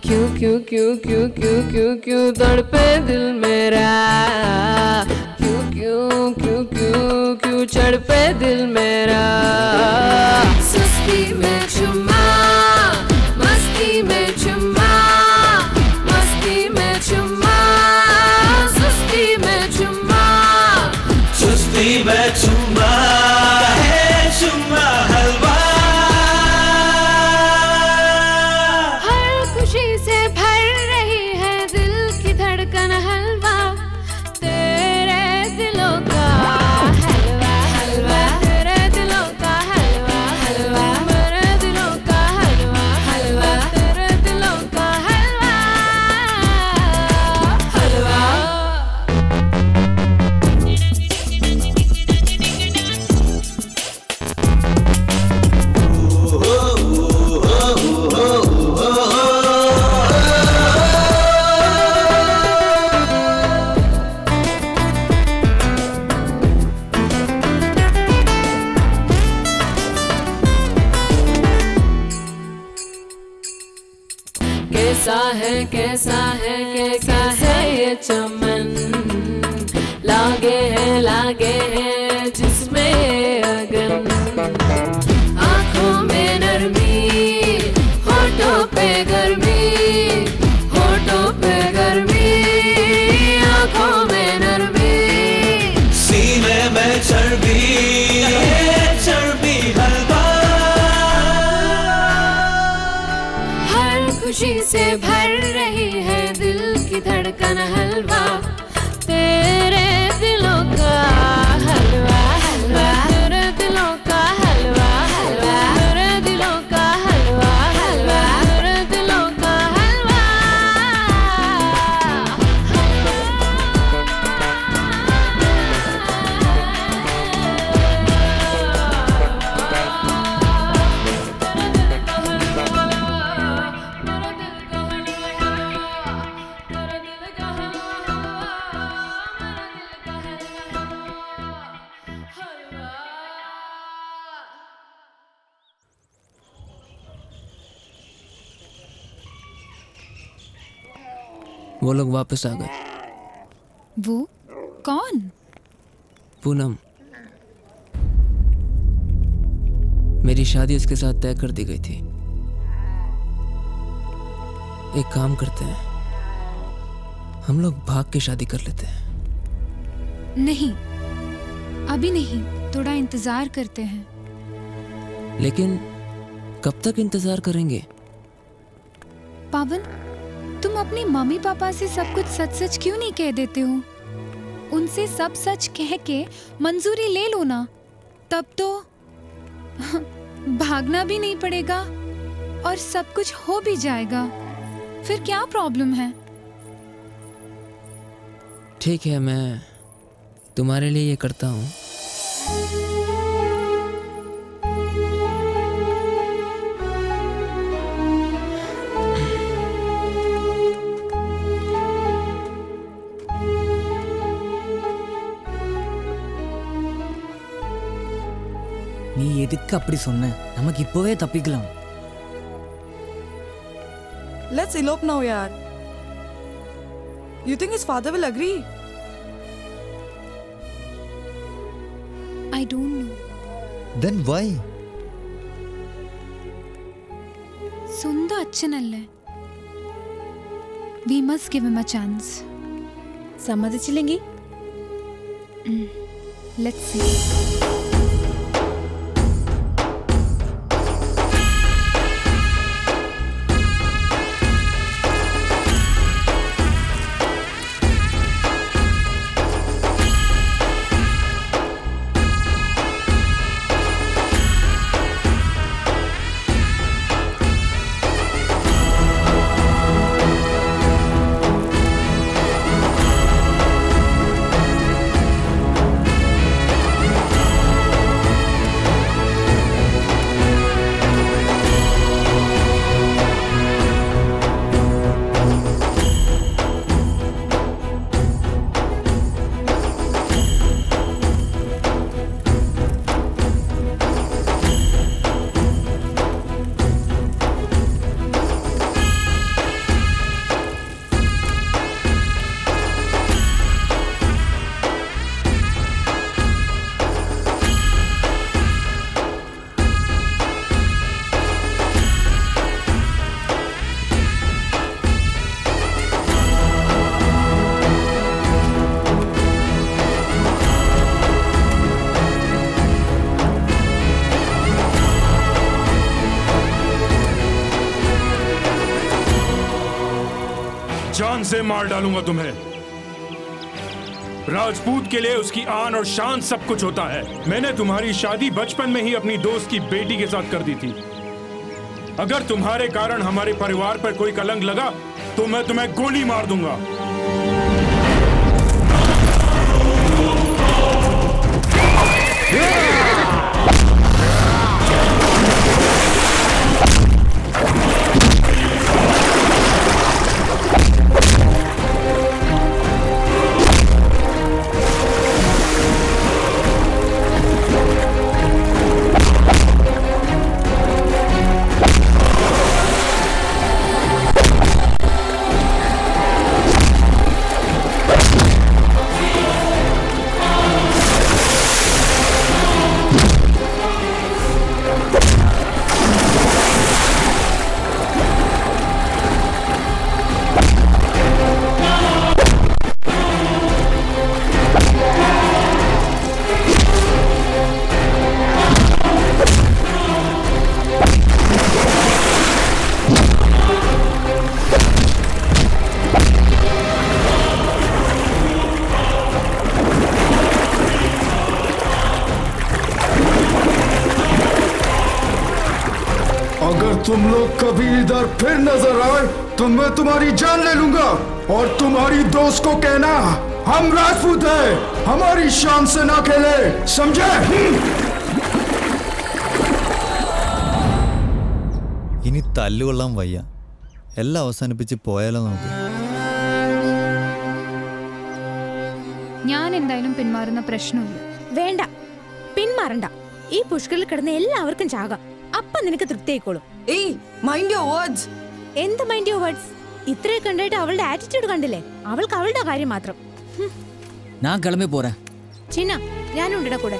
क्यों क्यों क्यों क्यों क्यों क्यों क्यों तड़पे दिल मेरा? क्यों क्यों क्यों क्यों क्यों चढ़पे दिल मेरा? सुस्ती में चुम्मा, मस्ती में चुम्मा, मस्ती में चुम्मा, सुस्ती में चुम्मा, सुस्ती में चुम्मा है चुम्मा हलवा। खुशी से भर रही है दिल की धड़कन हलवा। तेरे दिलों का हलवा, हलवा, तेरे दिलों का हलवा, हलवा, मेरे दिलों का हलवा, हलवा, तेरे दिलों का हलवा, हलवा। कैसा है ये चमन? लागे है जिसमें अगन। आँखों में नरमी, होठों पे गर्मी, होठों पे गर्मी, आँखों में नरमी। मैं चर्बी चर्बी हलवा। हर खुशी से भर रही है दिल की धड़कन हलवा, तेरे दिलों का हलवा हलवा, तेरे दिलों का हलवा हलवा, तेरे दिलों का हलवा हलवा, तेरे दिलों का हलवा। वो लोग वापस आ गए। वो कौन? पूनम। मेरी शादी उसके साथ तय कर दी गई थी। एक काम करते हैं, हम लोग भाग के शादी कर लेते हैं। नहीं, अभी नहीं, थोड़ा इंतजार करते हैं। लेकिन कब तक इंतजार करेंगे? पावन, तुम अपनी मम्मी पापा से सब कुछ सच सच क्यों नहीं कह देते हो? उनसे सब सच कह के मंजूरी ले लो ना, तब तो भागना भी नहीं पड़ेगा और सब कुछ हो भी जाएगा। फिर क्या प्रॉब्लम है? ठीक है, मैं तुम्हारे लिए ये करता हूँ। நீ எதுக்கு அப்படி சொன்ன? நமக்கு இப்போவே தப்பிக்கலாம். Let's elope now, yaar. You think his father will agree? I don't know. Then why? Sunda അച്ഛനല്ലേ? We must give him a chance. സമ്മതിച്ചില്ലെങ്കിൽ? Let's see. जान से मार डालूंगा तुम्हें। राजपूत के लिए उसकी आन और शान सब कुछ होता है। मैंने तुम्हारी शादी बचपन में ही अपनी दोस्त की बेटी के साथ कर दी थी। अगर तुम्हारे कारण हमारे परिवार पर कोई कलंक लगा तो मैं तुम्हें गोली मार दूंगा। तुम लोग कभी इधर फिर नजर आए तो मैं तुम्हारी जान ले लूंगा। और तुम्हारी दोस्त को कहना हम राजपूत हैं, हमारी शान से ना खेले, समझे? ഇനി തല്ലുകൊള്ളാൻ വയ്യ, എല്ലാം അവസാനിപ്പിച്ച് പോയാലോ നമുക്ക്? ഞാൻ എന്തായാലും പിന്മാറുന്ന പ്രശ്നമില്ല. വേണ്ട, പിന്മാറണ്ട. ഈ പുഷ്കറിൽ കിടന്ന് എല്ലാവർക്കും ചാകാം. അപ്പൊ നിനക്ക് തൃപ്തിയായിക്കോളും. എന്ത് മൈൻഡ് യുവർ വേർഡ്സ്? ഇത്രയൊക്കെ ഉണ്ടായിട്ട് അവളുടെ ആറ്റിറ്റ്യൂഡ് കണ്ടില്ലേ? അവൾക്ക് അവളുടെ കാര്യം മാത്രം. ഞാൻ കിളമ്പി പോരാ. ചിന്ന, ഞാനും ഉണ്ടിട കൂടെ.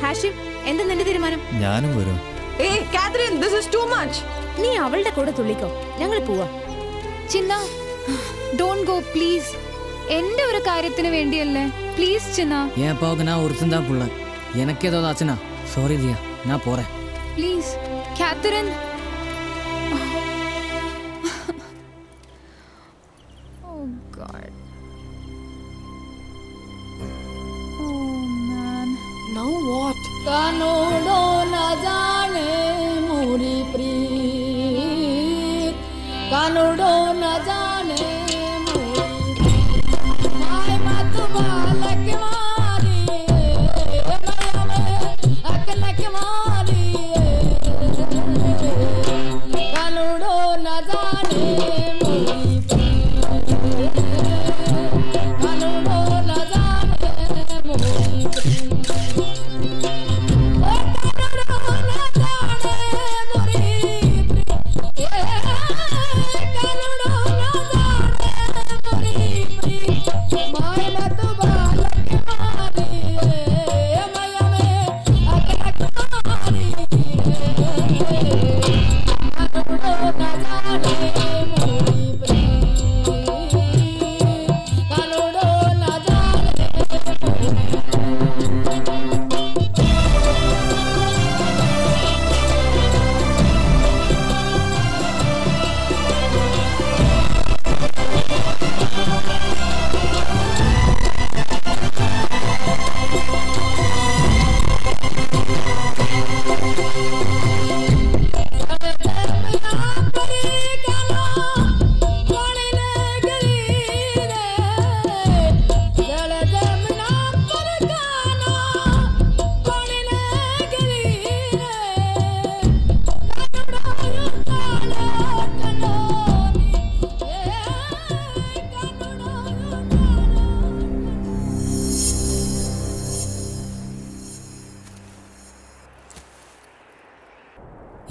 ഹാഷിം, എന്താ നിന്റെ തീരുമാനം? ഞാനും വരും. നീ അവളുടെ കൂടെ തുള്ളിക്കോ, ഞങ്ങൾ പോവാ. ചിന്ന, ഡോണ്ട് ഗോ പ്ലീസ്. എന്റെ ഒരു കാര്യത്തിന് വേണ്ടിയല്ലേ, പ്ലീസ് ചിന്ന. ஏன் போக நான் ஒருத்தன் தான் புள்ள. எனக்கு ஏதாவது ஆச்சுனா சாரி தியா, நான் போறேன். Please Catherine. Oh God. Oh man. Now what? कानूनो न जाने मोरी प्रीत, कानूनो न जाने मोरी माय मत बालक मारी, माया में अकलक मारी, कानूनो न जाने मोरी प्रीत, कानूनो न जाने मोरी प्रीत।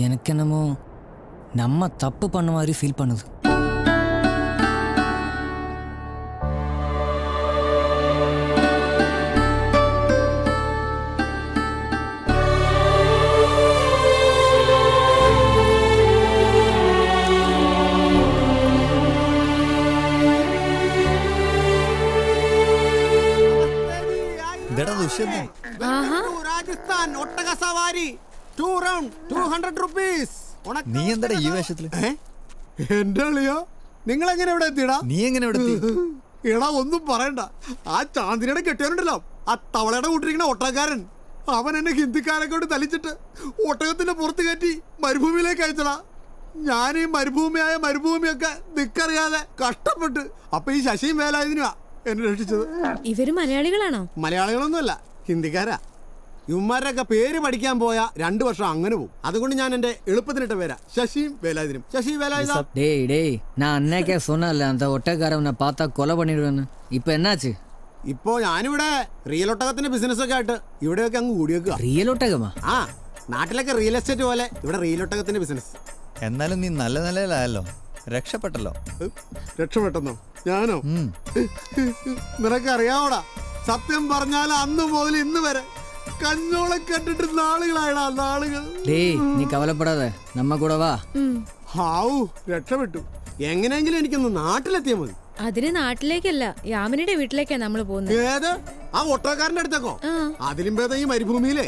எனக்கு என்னமோ நம்ம தப்பு பண்ண மாதிரி ஃபீல் பண்ணுது. രാജസ്ഥാൻ ഒട്ടക സവാരി 2 round 200 rupees. നീ എന്താ ഈ വേഷത്തില്? എന്റെ അളിയോ, നിങ്ങൾ എങ്ങനെ ഇവിടെ എത്തിയടാ? നീ എങ്ങനെ ഇവിടെ എത്തി? എടാ ഒന്നും പറയണ്ട, ആ ചാന്ദിനിയുടെ കെട്ടിയവനുണ്ടല്ലോ, ആ തവളയുടെ കൂട്ടിരിക്കുന്ന ഒട്ടകക്കാരൻ, അവൻ എന്നെ ഹിന്ദിക്കാരെ കൊണ്ട് തലിച്ചിട്ട് ഒട്ടകത്തിന്റെ പുറത്ത് കയറ്റി മരുഭൂമിയിലേക്ക് അയച്ചടാ. ഞാൻ ഈ മരുഭൂമിയൊക്കെ നിക്കറിയാതെ കഷ്ടപ്പെട്ട് അപ്പൊ ഈ ശശിയും വേലായുധനുമാ എന്നെ രക്ഷിച്ചത്. ഇവര് മലയാളികളാണോ? മലയാളികളൊന്നുമല്ല, ഹിന്ദിക്കാരാ. ഇവന്മാരുടെയൊക്കെ പേര് പഠിക്കാൻ പോയാ 2 വർഷം അങ്ങനെ പോകും. അതുകൊണ്ട് ഞാൻ എന്റെ എളുപ്പത്തിനിട്ട പേരാ ശശിയും വേലായുധനും. ശശി വേലായുധ. டேய் நான் அன்னைக்கே சொன்னல அந்த ஒட்டக்காரவனை பார்த்தா கொலை பண்ணிடுவேன்னு. இப்போ என்னாச்சு? ഇപ്പോ ഞാനിവിടെ റിയൽ ഒട്ടകത്തിന്റെ ബിസിനസ് ഒക്കെ ആയിട്ട് ഇവിടെയൊക്കെ അങ്ങ് കൂടിയേക്കുക. റിയൽ ഒട്ടകമാ? ആ, നാട്ടിലൊക്കെ റിയൽ എസ്റ്റേറ്റ് പോലെ ഇവിടെ റിയൽ ഒട്ടകത്തിന്റെ ബിസിനസ്. എന്നാലും നീ നല്ല നിലയിലായല്ലോ, രക്ഷപ്പെട്ടല്ലോ. രക്ഷപ്പെട്ടെന്നോ? ഞാനോ? നിനക്കറിയാവോടാ, സത്യം പറഞ്ഞാൽ അന്ന് മുതൽ ഇന്ന് വരെ കഞ്ഞോളം കണ്ടിട്ട് നാളുകളായടാ, നാളുകൾ. നീ കവലപ്പെടാതെ നമ്മ കൂടെ വാ. ഹാവൂ, രക്ഷപ്പെട്ടു. എങ്ങനെയെങ്കിലും എനിക്കൊന്ന് നാട്ടിലെത്തിയാൽ മതി. അതിന് നാട്ടിലേക്കല്ല, യാമിനിയുടെ വീട്ടിലേക്കാ നമ്മള് പോകുന്നത്. ഏത്? ആ ഒട്ടകക്കാരന്റെ അടുത്തേക്കോ? അതിലും ഭേദം ഈ മരുഭൂമിയിലെ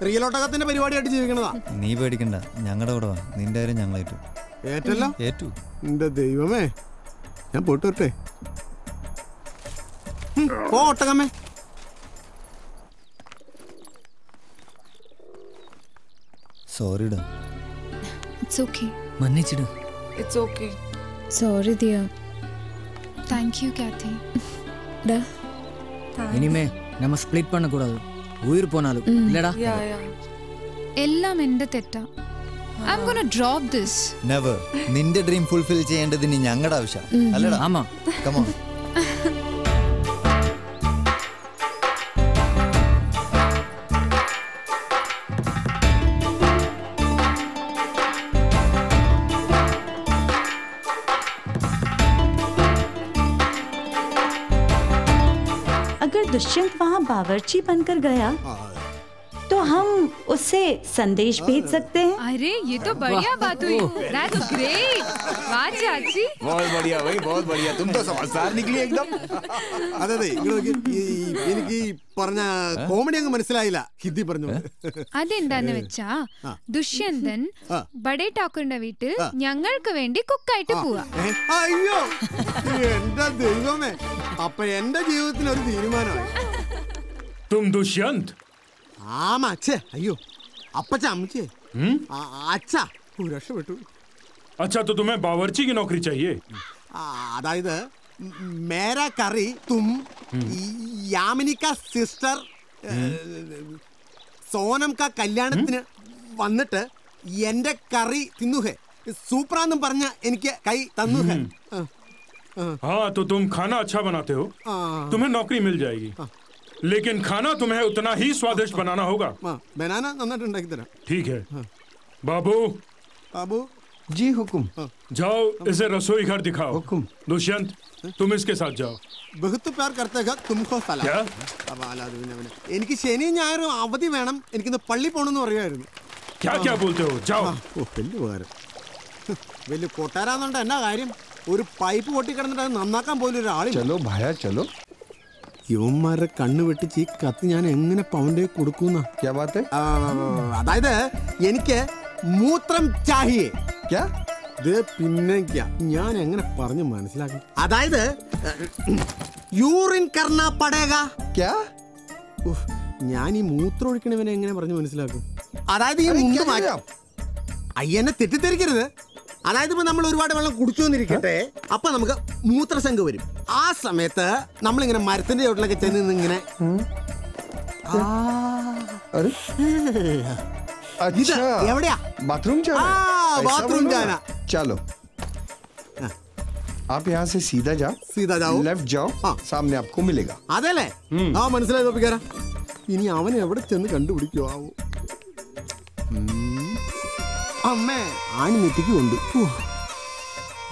റിയൽ ഒട്ടകത്തിന്റെ പരിപാടിയായിട്ട് ജീവിക്കണതാ. നീ പേടിക്കണ്ട, ഞങ്ങളുടെ കൂടെ വാ. നിന്റെ കാര്യം ഞങ്ങളേറ്റു. ഏറ്റല്ലോ? ഏറ്റു. എന്റെ ദൈവമേ, ഞാൻ പോയിട്ട് വരട്ടെ. പോ ഒട്ടകമ്മേ. സോറിടാ. It's okay. മன்നിച്ചിടും. It's okay. Sorry Diya. Thank you, Kathy. ഡാ ഇനിമേ നമ്മ സ്പ്ലിറ്റ് பண்ணக்கூடாது. ഉയിർ പോനാലും ഇല്ലടാ. എല്ലാം എന്റെ തെറ്റാ. I'm gonna drop this. Never. നിന്റെ ഡ്രീം ഫുൾഫിൽ ചെയ്യേണ്ടത് ഇനി ഞങ്ങളുടെ ആവശ്യം അല്ലടാ. ആമാ. Come on. अगर दुष्यंत वहाँ बावर्ची बनकर गया तो हम उससे संदेश भेज सकते हैं। अरे ये तो बढ़िया बात हुई। That's great. वाह चाची। बहुत बढ़िया भाई, बहुत बढ़िया. तुम तो समझदार निकली एकदम. അതെ എനിക്ക് പറഞ്ഞ കോമഡി അങ്ങ് മനസ്സിലായില്ല. ഹിന്ദി പറഞ്ഞു. അതെന്താന്ന് വെച്ചാ ദുഷ്യന്തൻ ബഡേ ഠാക്കൂറിന്റെ വീട്ടിൽ ഞങ്ങൾക്ക് വേണ്ടി കുക്കായിട്ട് പോവാ. അയ്യോ എന്റെ ദൈവമേ, അപ്പൊ എന്റെ ജീവിതത്തിന് ഒരു തീരുമാനമായി. तुम दुष्यंत? ആമാ അച്ഛേ. അയ്യോ അപ്പച്ച അമ്മച്ചേ അച്ഛാ രക്ഷപ്പെട്ടു. अच्छा तो तुम्हें बावर्ची की नौकरी चाहिए? അതായത് മേരാ കറി തും യാമിനിക്ക സിസ്റ്റർ സോനം കാ കല്യാണത്തിന് വന്നിട്ട് എന്റെ കറി തിന്നുഹേ സൂപ്പറാന്നും പറഞ്ഞ എനിക്ക് കൈ തന്നുഹേ. हाँ तो तुम खाना अच्छा बनाते हो, तुम्हें नौकरी मिल जाएगी. लेकिन खाना तुम्हें उतना ही स्वादिष्ट बनाना होगा. बनाना നന്നായിട്ട് ഉണ്ടാക്കി തരാം. ठीक है. बाबू. बाबू जी हुकुम. जाओ इसे रसोई घर दिखाओ. हुकुम. दुष्यंत तुम इसके साथ जाओ. बहुत प्यार करते हैं तुमको सलाम. क्या? എനിക്ക് ശനിയും ഞായറും അവധി വേണം. എനിക്കിന്ന് പള്ളി പോകണമെന്ന് പറയുമായിരുന്നു. क्या क्या बोलते हो? जाओ. വലിയ ഉപകാരം. വലിയ കൊട്ടാരാന്നുണ്ട് എന്നാ കാര്യം? ഒരു പൈപ്പ് പൊട്ടിക്കിടന്നിട്ട് അത് നന്നാക്കാൻ പോലും ഒരാളില്ല. चलो भाया चलो. യുവന്മാരുടെ കണ്ണ് വെട്ടിച്ച് ഈ കത്ത് ഞാൻ എങ്ങനെ പൗണ്ടേ കൊടുക്കുന്ന? അതായത് എനിക്ക് മൂത്രം ചാഹിയേ. പിന്നെ ഞാൻ എങ്ങനെ പറഞ്ഞു മനസ്സിലാക്കി? അതായത് യൂറിൻ കർണ പടേഗ. ഞാൻ ഈ മൂത്രം ഒഴിക്കണവനെ എങ്ങനെ പറഞ്ഞു മനസ്സിലാക്കും? അതായത് ഈ മുണ്ട് മാറ്റാം. അയ്യെന്നെ തെറ്റിദ്ധരിക്കരുത്. അതായത് ഇപ്പൊ നമ്മൾ ഒരുപാട് വെള്ളം കുടിച്ചു വന്നിരിക്കട്ടെ, അപ്പൊ നമുക്ക് മൂത്രശങ്ക വരും. ആ സമയത്ത് നമ്മളിങ്ങനെ മരത്തിന്റെ ചോട്ടിലൊക്കെ ചെന്ന് ഇങ്ങനെ എവിടെയാ बाथरूम बाथरूम जाना. चलो आप यहाँ से सीधा जाओ, लेफ्ट जाओ, सामने आपको मिलेगा. അതല്ലേ? ആ മനസ്സിലായി തോപ്പിക്കാരാ. ഇനി അവൻ എവിടെ ചെന്ന് കണ്ടുപിടിക്കോ ആവോ? അമ്മേ ആണി നെറ്റിക്ക് കൊണ്ട്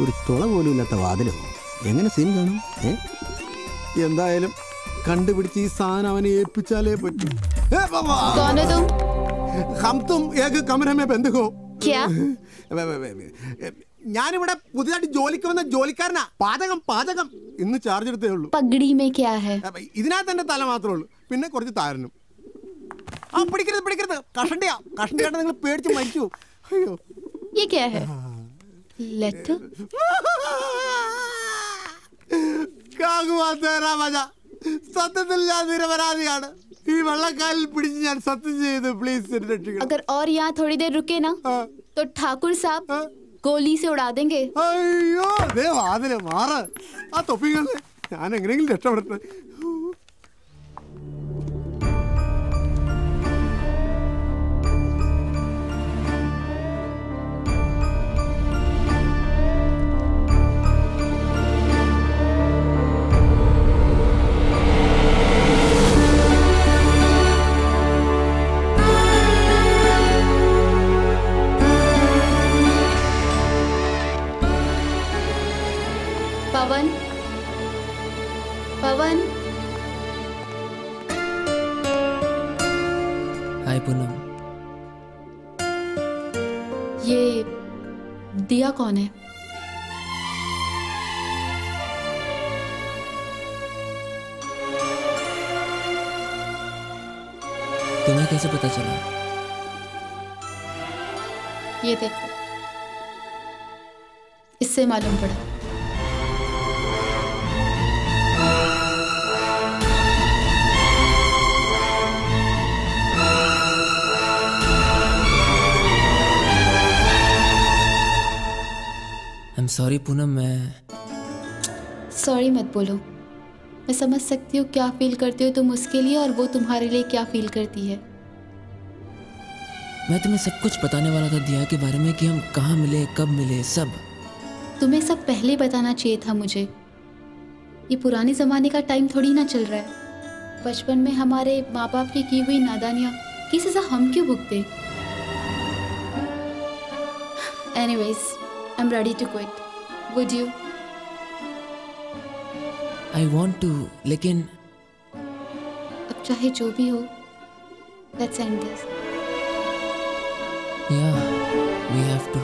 ഒരു തുള പോലും ഇല്ലാത്ത വാതിലോ എങ്ങനെ സീൻ കാണും? എന്തായാലും കണ്ടുപിടിച്ച് ഈ സാധനം അവനെ ഏൽപ്പിച്ചാലേ പറ്റൂ. ഞാനിവിടെ പുതിയതായിട്ട് ജോലിക്ക് വന്ന ജോലിക്കാരനാ. പാചകം ഇന്ന് ചാർജ് എടുത്തേ ഉള്ളൂ. ഇതിനകത്ത് എന്റെ തല മാത്രമേ ഉള്ളൂ, പിന്നെ കുറച്ച് താരനും. ആ പിടിക്കരുത് കഷണ്ടിയാ നിങ്ങൾ പേടിച്ച് മരിച്ചു. അയ്യോ സത്യത്തിൽ ഞാൻ നിരപരാധിയാണ്. ഈ വെള്ളക്കാലിൽ പിടിച്ച് ഞാൻ സത്യം ചെയ്ത് പ്ലീസ് രക്ഷിക്കണം. अगर और यहाँ थोड़ी देर रुके ना तो ठाकुर साहब गोली से उड़ा देंगे. അയ്യോ ദേ വാതില് മാറ്. ആ തൊപ്പികളെ ഞാൻ എങ്ങനെയെങ്കിലും രക്ഷപ്പെടട്ടെ. पवन हाय पूनम. ये दिया कौन है? तुम्हें कैसे पता चला? ये देखो, इससे मालूम पड़ा. एम सॉरी पूनम, मैं सॉरी मत बोलो। मैं समझ सकती हूँ क्या फील करते हो तुम उसके लिए और वो तुम्हारे लिए क्या फील करती है। मैं तुम्हें सब कुछ बताने वाला था दिया के बारे में कि हम कहाँ मिले, कब मिले, सब। तुम्हें सब पहले बताना चाहिए था मुझे। ये पुराने ज़माने का टाइम थोड़ी ना चल रहा है। बचपन में हमारे माँ बाप की हुई नादानियाँ की सज़ा हम क्यों भुगते। Anyways, I am ready to quit. Would you? I want to, लेकिन अब चाहे जो भी हो, let's end this. Yeah we have to.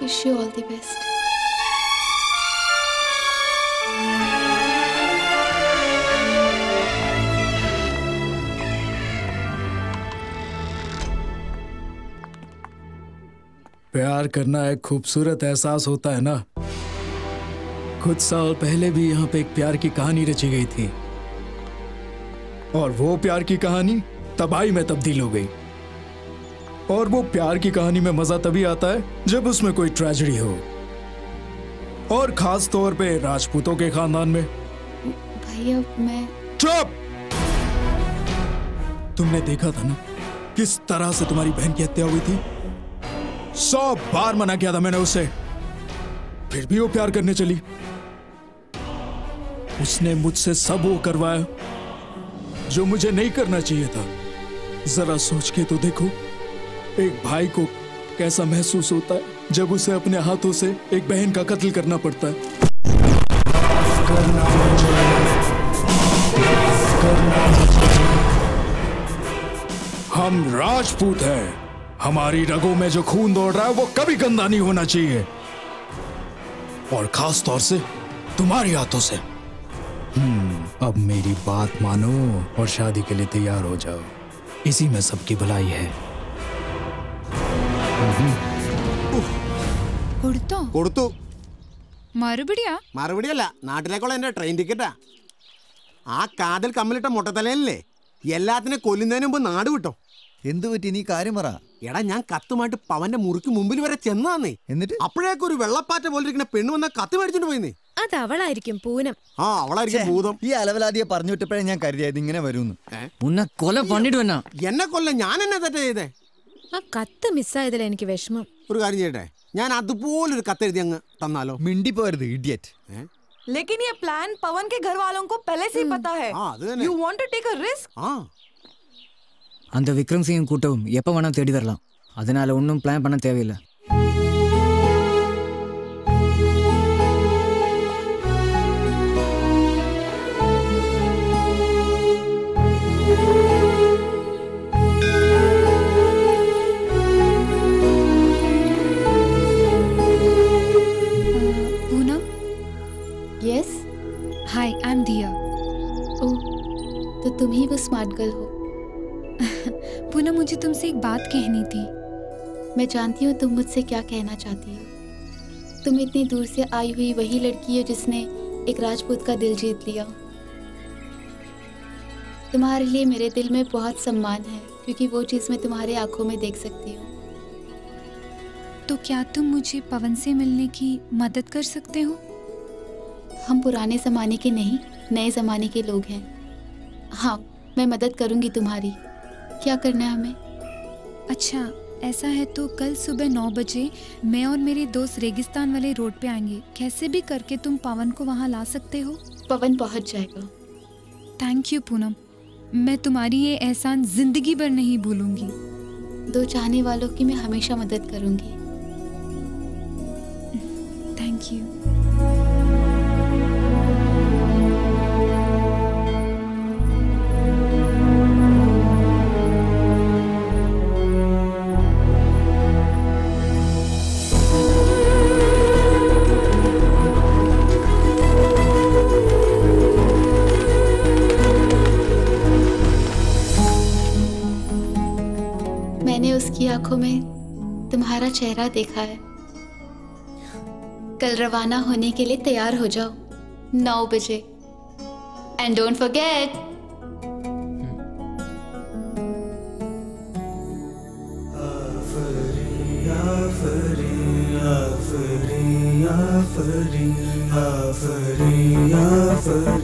Wish you all the best. प्यार करना एक खूबसूरत एहसास होता है ना। कुछ साल पहले भी यहाँ पे एक प्यार की कहानी रची गई थी और वो प्यार की कहानी तबाही में तब्दील हो गई। और वो प्यार की कहानी में मजा तभी आता है जब उसमें कोई ट्रेजेडी हो, और खास तौर पे राजपूतों के खानदान में। भैया मैं चुप! तुमने देखा था ना किस तरह से तुम्हारी बहन की हत्या हुई थी। 100 बार मना किया था मैंने उसे, फिर भी वो प्यार करने चली। उसने मुझसे सब वो करवाया जो मुझे नहीं करना चाहिए था। जरा सोच के तो देखो, एक भाई को कैसा महसूस होता है जब उसे अपने हाथों से एक बहन का कत्ल करना पड़ता है। हम राजपूत हैं। हमारी रगों में जो खून दौड़ रहा है वो कभी गंदा नहीं होना चाहिए, और खास तौर से तुम्हारे हाथों से। अब मेरी बात मानो और शादी के लिए तैयार हो जाओ। इसी में सबकी भलाई है। കൊടുത്തു. മറുപടിയാ? മറുപടിയല്ല, നാട്ടിലേക്കുള്ള എന്റെ ട്രെയിൻ ടിക്കറ്റാ. ആ കാതിൽ കമ്മലിട്ട മുട്ടത്തലയല്ലേ എല്ലാത്തിനെ കൊല്ലുന്നതിന് മുമ്പ് നാട് വിട്ടോ. എന്തു പറ്റി? നീ കാര്യം പറ. എടാ, ഞാൻ കത്തുമായിട്ട് പവന്റെ മുറിക്ക് മുമ്പിൽ വരെ ചെന്നാന്നേ. എന്നിട്ട് അപ്പോഴേക്കും ഒരു വെള്ളപ്പാറ്റ പോലെ ഇരിക്കുന്ന പെണ്ണ് വന്ന കത്ത് മേടിച്ചോണ്ട് പോയിന്നേ. അത് അവളായിരിക്കും, പൂനം. ആ, അവളായിരിക്കും ഭൂതം. ഈ അലവലാദിയെ പറഞ്ഞു വിട്ടപ്പോഴേ ഞാൻ കരുതിയത് ഇങ്ങനെ വരുന്നു. ഉന്നെ കൊല പണിടുവന്നാ. എന്നെ കൊല്ല ഞാൻ എന്നെ തെറ്റ ചെയ്തേ. ആ കത്ത് മിസ്സായതിൽ എനിക്ക് വിഷമം. ഒരു കാര്യം ചെയ്യട്ടെ, ഞാൻ അതുപോലൊരു കത്തെഴുതി അങ്ങ് തന്നാലോ? മിണ്ടി പോരുത്, ഇഡിയറ്റ്. लेकिन ये प्लान पवन के घर वालों को पहले से ही पता है। You want to take a risk? அந்த விக்ரம் சிங் கூட்டவும் எப்போ வேணா தேடி வரலாம். அதனால ஒன்றும் பிளான் பண்ண தேவையில்லை. Poonam? Yes. Hi, I am दिया। ओह, तो तुम ही वो स्मार्ट गर्ल हो। पूनम, मुझे तुमसे एक बात कहनी थी। मैं जानती हूँ तुम मुझसे क्या कहना चाहती हो। तुम इतनी दूर से आई हुई वही लड़की हो जिसने एक राजपूत का दिल जीत लिया। तुम्हारे लिए मेरे दिल में बहुत सम्मान है, क्योंकि वो चीज़ मैं तुम्हारे आंखों में देख सकती हूँ। तो क्या तुम मुझे पवन से मिलने की मदद कर सकते हो? हम पुराने ज़माने के नहीं, नए ज़माने के लोग हैं। हाँ, मैं मदद करूँगी तुम्हारी। क्या करना है हमें? अच्छा, ऐसा है तो कल सुबह 9 बजे मैं और मेरे दोस्त रेगिस्तान वाले रोड पे आएंगे। कैसे भी करके तुम पवन को वहाँ ला सकते हो? पवन पहुँच जाएगा। थैंक यू पूनम, मैं तुम्हारी ये एहसान जिंदगी भर नहीं भूलूंगी। दो चाहने वालों की मैं हमेशा मदद करूँगी। Thank you. उसकी आंखों में तुम्हारा चेहरा देखा है। कल रवाना होने के लिए तैयार हो जाओ 9 बजे। एंड डोंट फॉरगेट, आफरी आफरी आफरी आफरी आफरी आफरी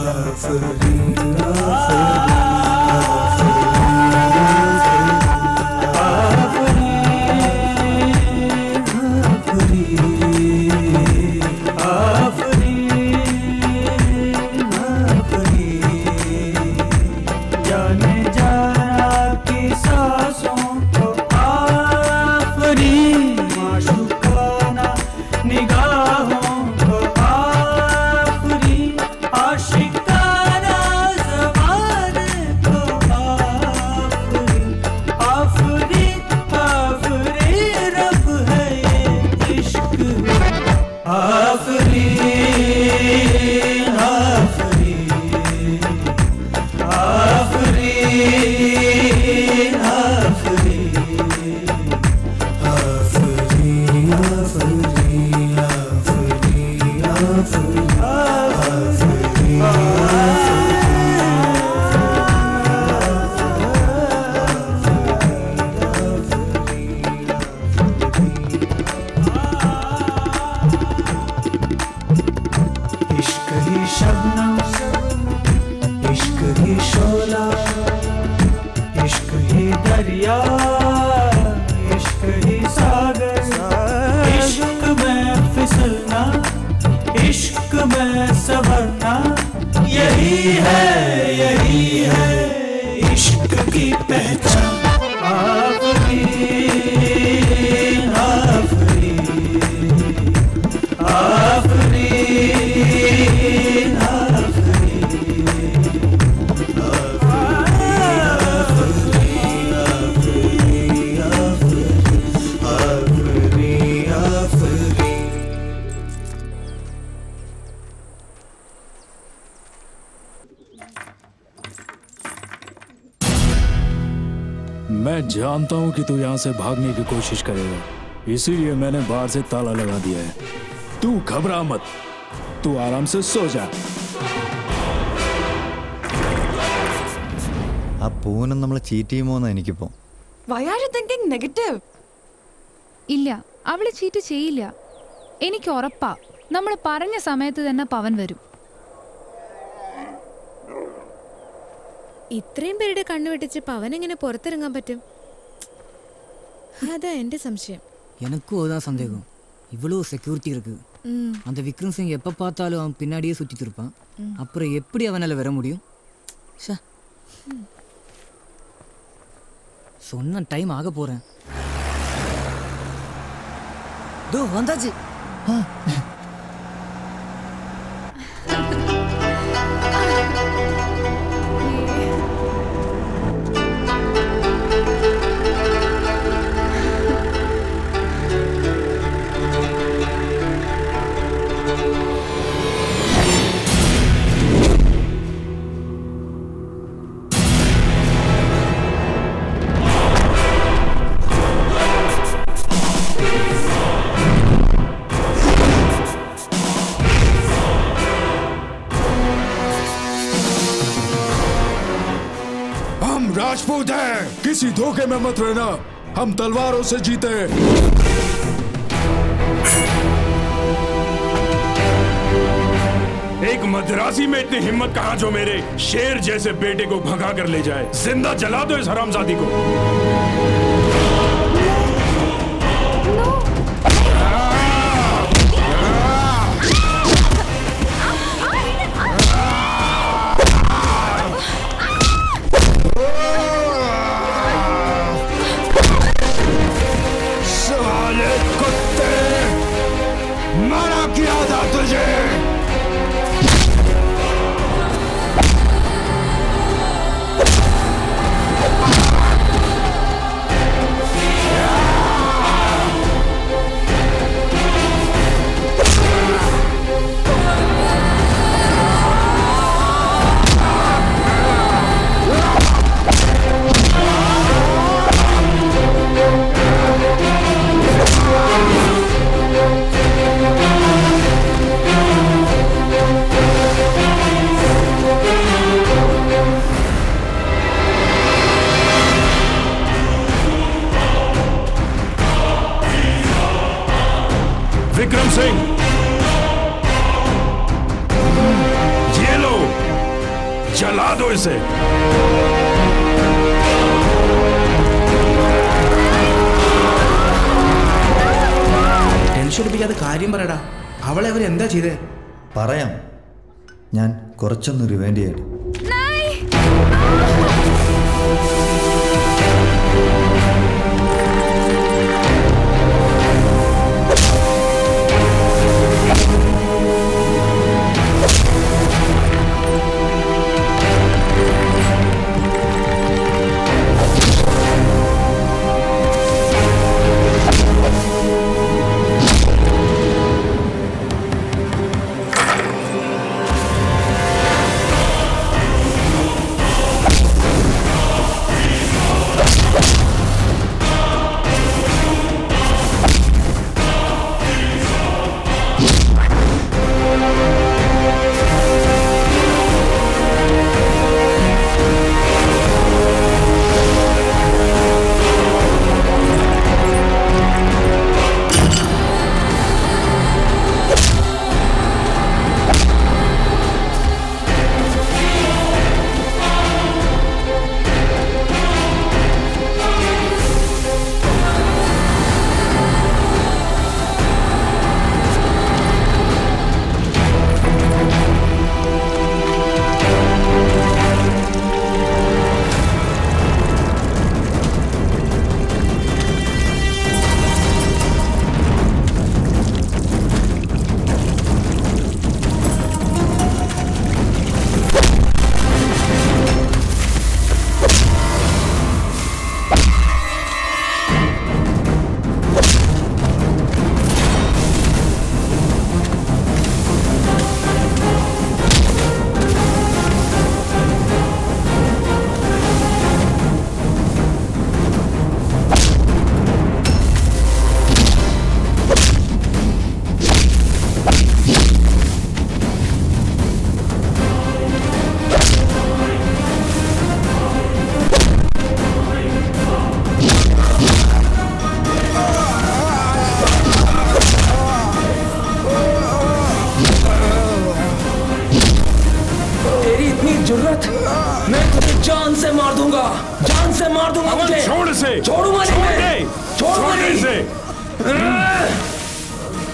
आफरी मैं जानता हूँ कि तू यहाँ से भागने की कोशिश करेगा, इसीलिए मैंने बाहर से ताला लगा दिया है। तू घबरा मत, तू आराम से सो जा। ആ പൂനം നമ്മളെ ചീറ്റ് ചെയ്യുമോന്ന് എനിക്കിപ്പോ. Why are you thinking negative? ഇല്ല, അവള് ചീറ്റ് ചെയ്യില്ല. എനിക്ക് ഉറപ്പാ, നമ്മൾ പറഞ്ഞ സമയത്ത് തന്നെ പവൻ വരും. ഇത്രയും പേരുടെ കണ്ണുവെട്ടിച്ച് പവൻ എങ്ങനെ പുറത്തിറങ്ങാൻ പറ്റും? அதான் எந்த சம்சயம். எனக்கும் அதான் சந்தேகம். இவ்வளோ செக்யூரிட்டி இருக்கு. அந்த விக்ரம் சிங் எப்போ பார்த்தாலும் அவன் பின்னாடியே சுற்றிட்டு இருப்பான். அப்புறம் எப்படி அவனால் வர முடியும்? சொன்ன டைம் ஆக போகிறேன். தோ வந்தாச்சு. राजपूत है, किसी धोखे में मत रहना। हम तलवारों से जीते। एक मद्रासी में इतनी हिम्मत कहां जो मेरे शेर जैसे बेटे को भगा कर ले जाए। जिंदा जला दो इस हरामजादी को। इसे। ടെൻഷൻ എടുപ്പിക്കാതെ കാര്യം പറയടാ. അവളെ അവരെന്താ ചെയ്തേ? പറയാം. ഞാൻ കുറച്ചൊന്ന് റിവൈൻഡ് ചെയ്യട്ടെ.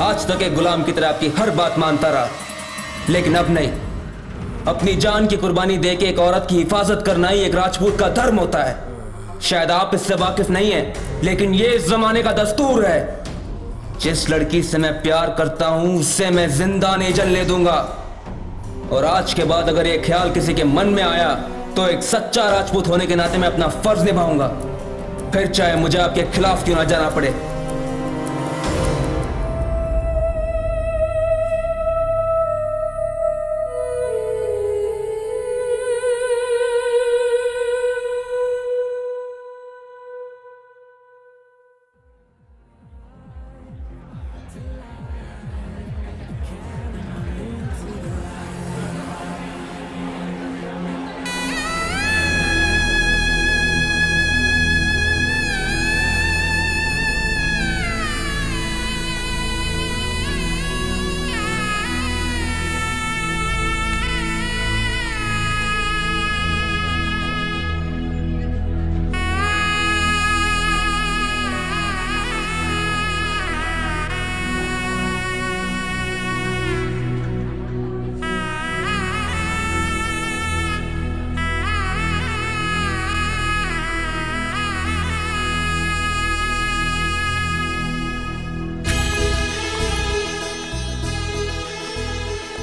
आज तक एक गुलाम की तरह आपकी हर बात मानता रहा, लेकिन अब नहीं। अपनी जान की कुर्बानी देके एक औरत की हिफाजत करना ही एक राजपूत का धर्म होता है। शायद आप इससे वाकिफ नहीं हैं, लेकिन ये इस जमाने का दस्तूर है। जिस लड़की से मैं प्यार करता हूं उससे मैं जिंदा नहीं जलने दूंगा। और आज के बाद अगर ये ख्याल किसी के मन में आया तो एक सच्चा राजपूत होने के नाते मैं अपना फर्ज निभाऊंगा, फिर चाहे मुझे आपके खिलाफ क्यों ना जाना पड़े।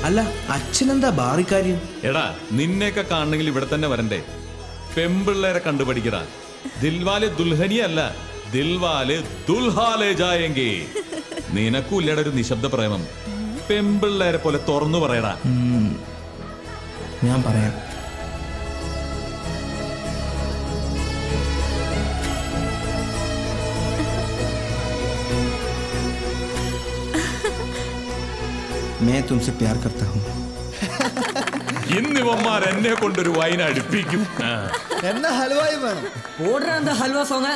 അല്ല അച്ഛനെന്താ ബാറിക്കാര്യം? എടാ നിന്നെയൊക്കെ കാണണമെങ്കിൽ ഇവിടെ തന്നെ വരണ്ടേ? പെമ്പിള്ളേരെ കണ്ടുപഠിക്കടാ. ദിൽവാലെ ദുൽഹനിയല്ല, ദിൽവാലെ ദുൽഹാലേ ജായെങ്കി. നിനക്കൂല്ലട ഒരു നിശബ്ദ പ്രേമം. പെമ്പിള്ളേരെ പോലെ തുറന്നു പറയടാ. ഞാൻ പറയാം. मैं तुमसे प्यार करता हूँ. ഇന്നിവന്മാർ എന്നെ കൊണ്ടൊരു വൈൻ അടുപ്പിക്കും. എന്നാ ഹൽവായി വേണം. ഓർഡർ എന്താ ഹൽവ സോങ്?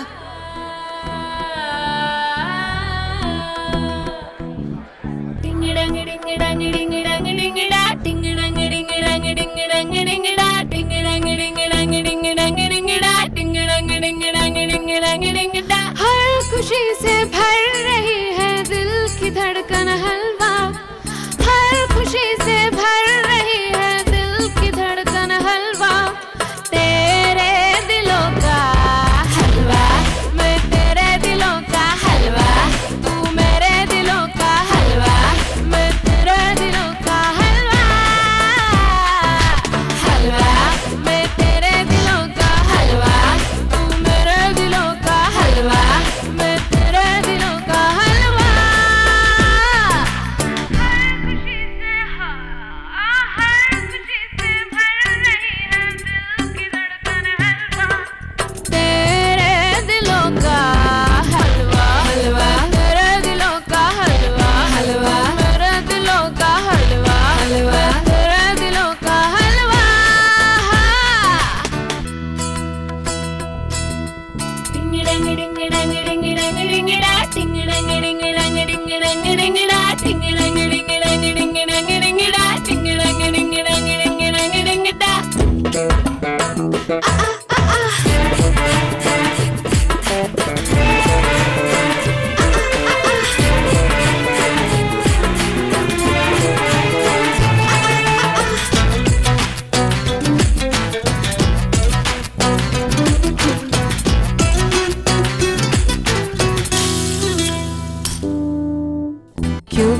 ടിങ്ങിടങ്ങി ടിങ്ങിടങ്ങി ടിങ്ങിടങ്ങി ടിങ്ങിടാ ടിങ്ങിടങ്ങി ടിങ്ങിടങ്ങി ടിങ്ങിടങ്ങി ടിങ്ങിടാ ടിങ്ങിടങ്ങി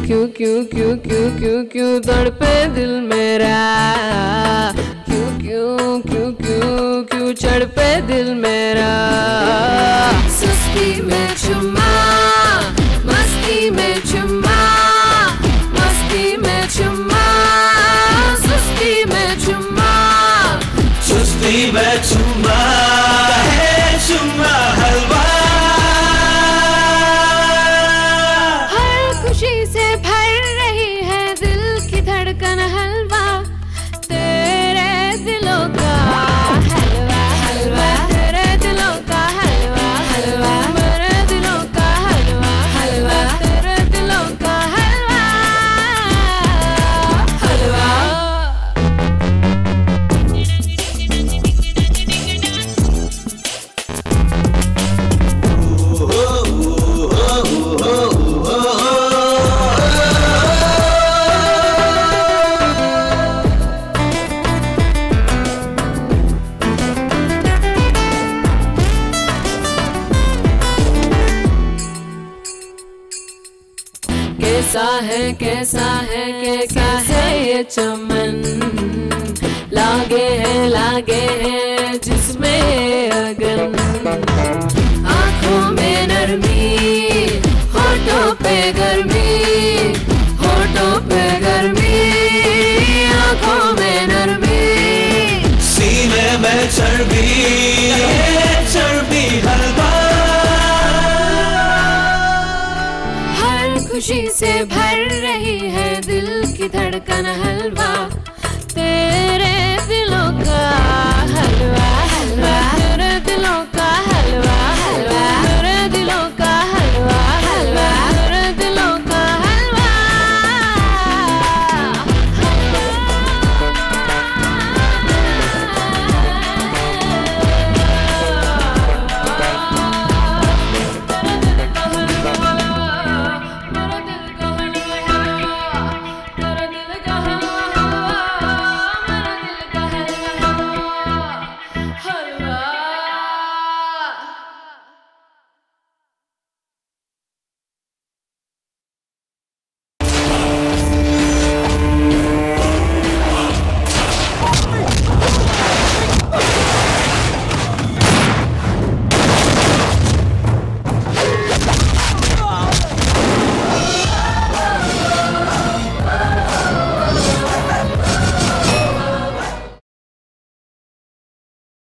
क्यों क्यों क्यों क्यों क्यों क्यों तड़पे दिल मेरा, क्यों क्यों क्यों क्यों क्यों चढ़पे दिल मेरा। सुस्ती में चुम्मा, मस्ती में चुम्मा, मस्ती में चुम्मा, सुस्ती में चुम्मा, सुस्ती में चुम्मा है चुम्मा हलवा। खुशी से भर रही है दिल की धड़कन हलवा, तेरे दिलों का हलवा हलवा, तेरे दिलों का हलवा हलवा, मेरे दिलों का हलवा हलवा, तेरे दिलों का हलवा हलवा। कैसा है ये चमन, लागे है जिसमें अगन। आँखों में नरमी, होठों पे गर्मी, होठों पे गर्मी, आँखों में नरमी, सीने में चर्बी चर्बी हलवा। खुशी से भर रही है दिल की धड़कन हलवा,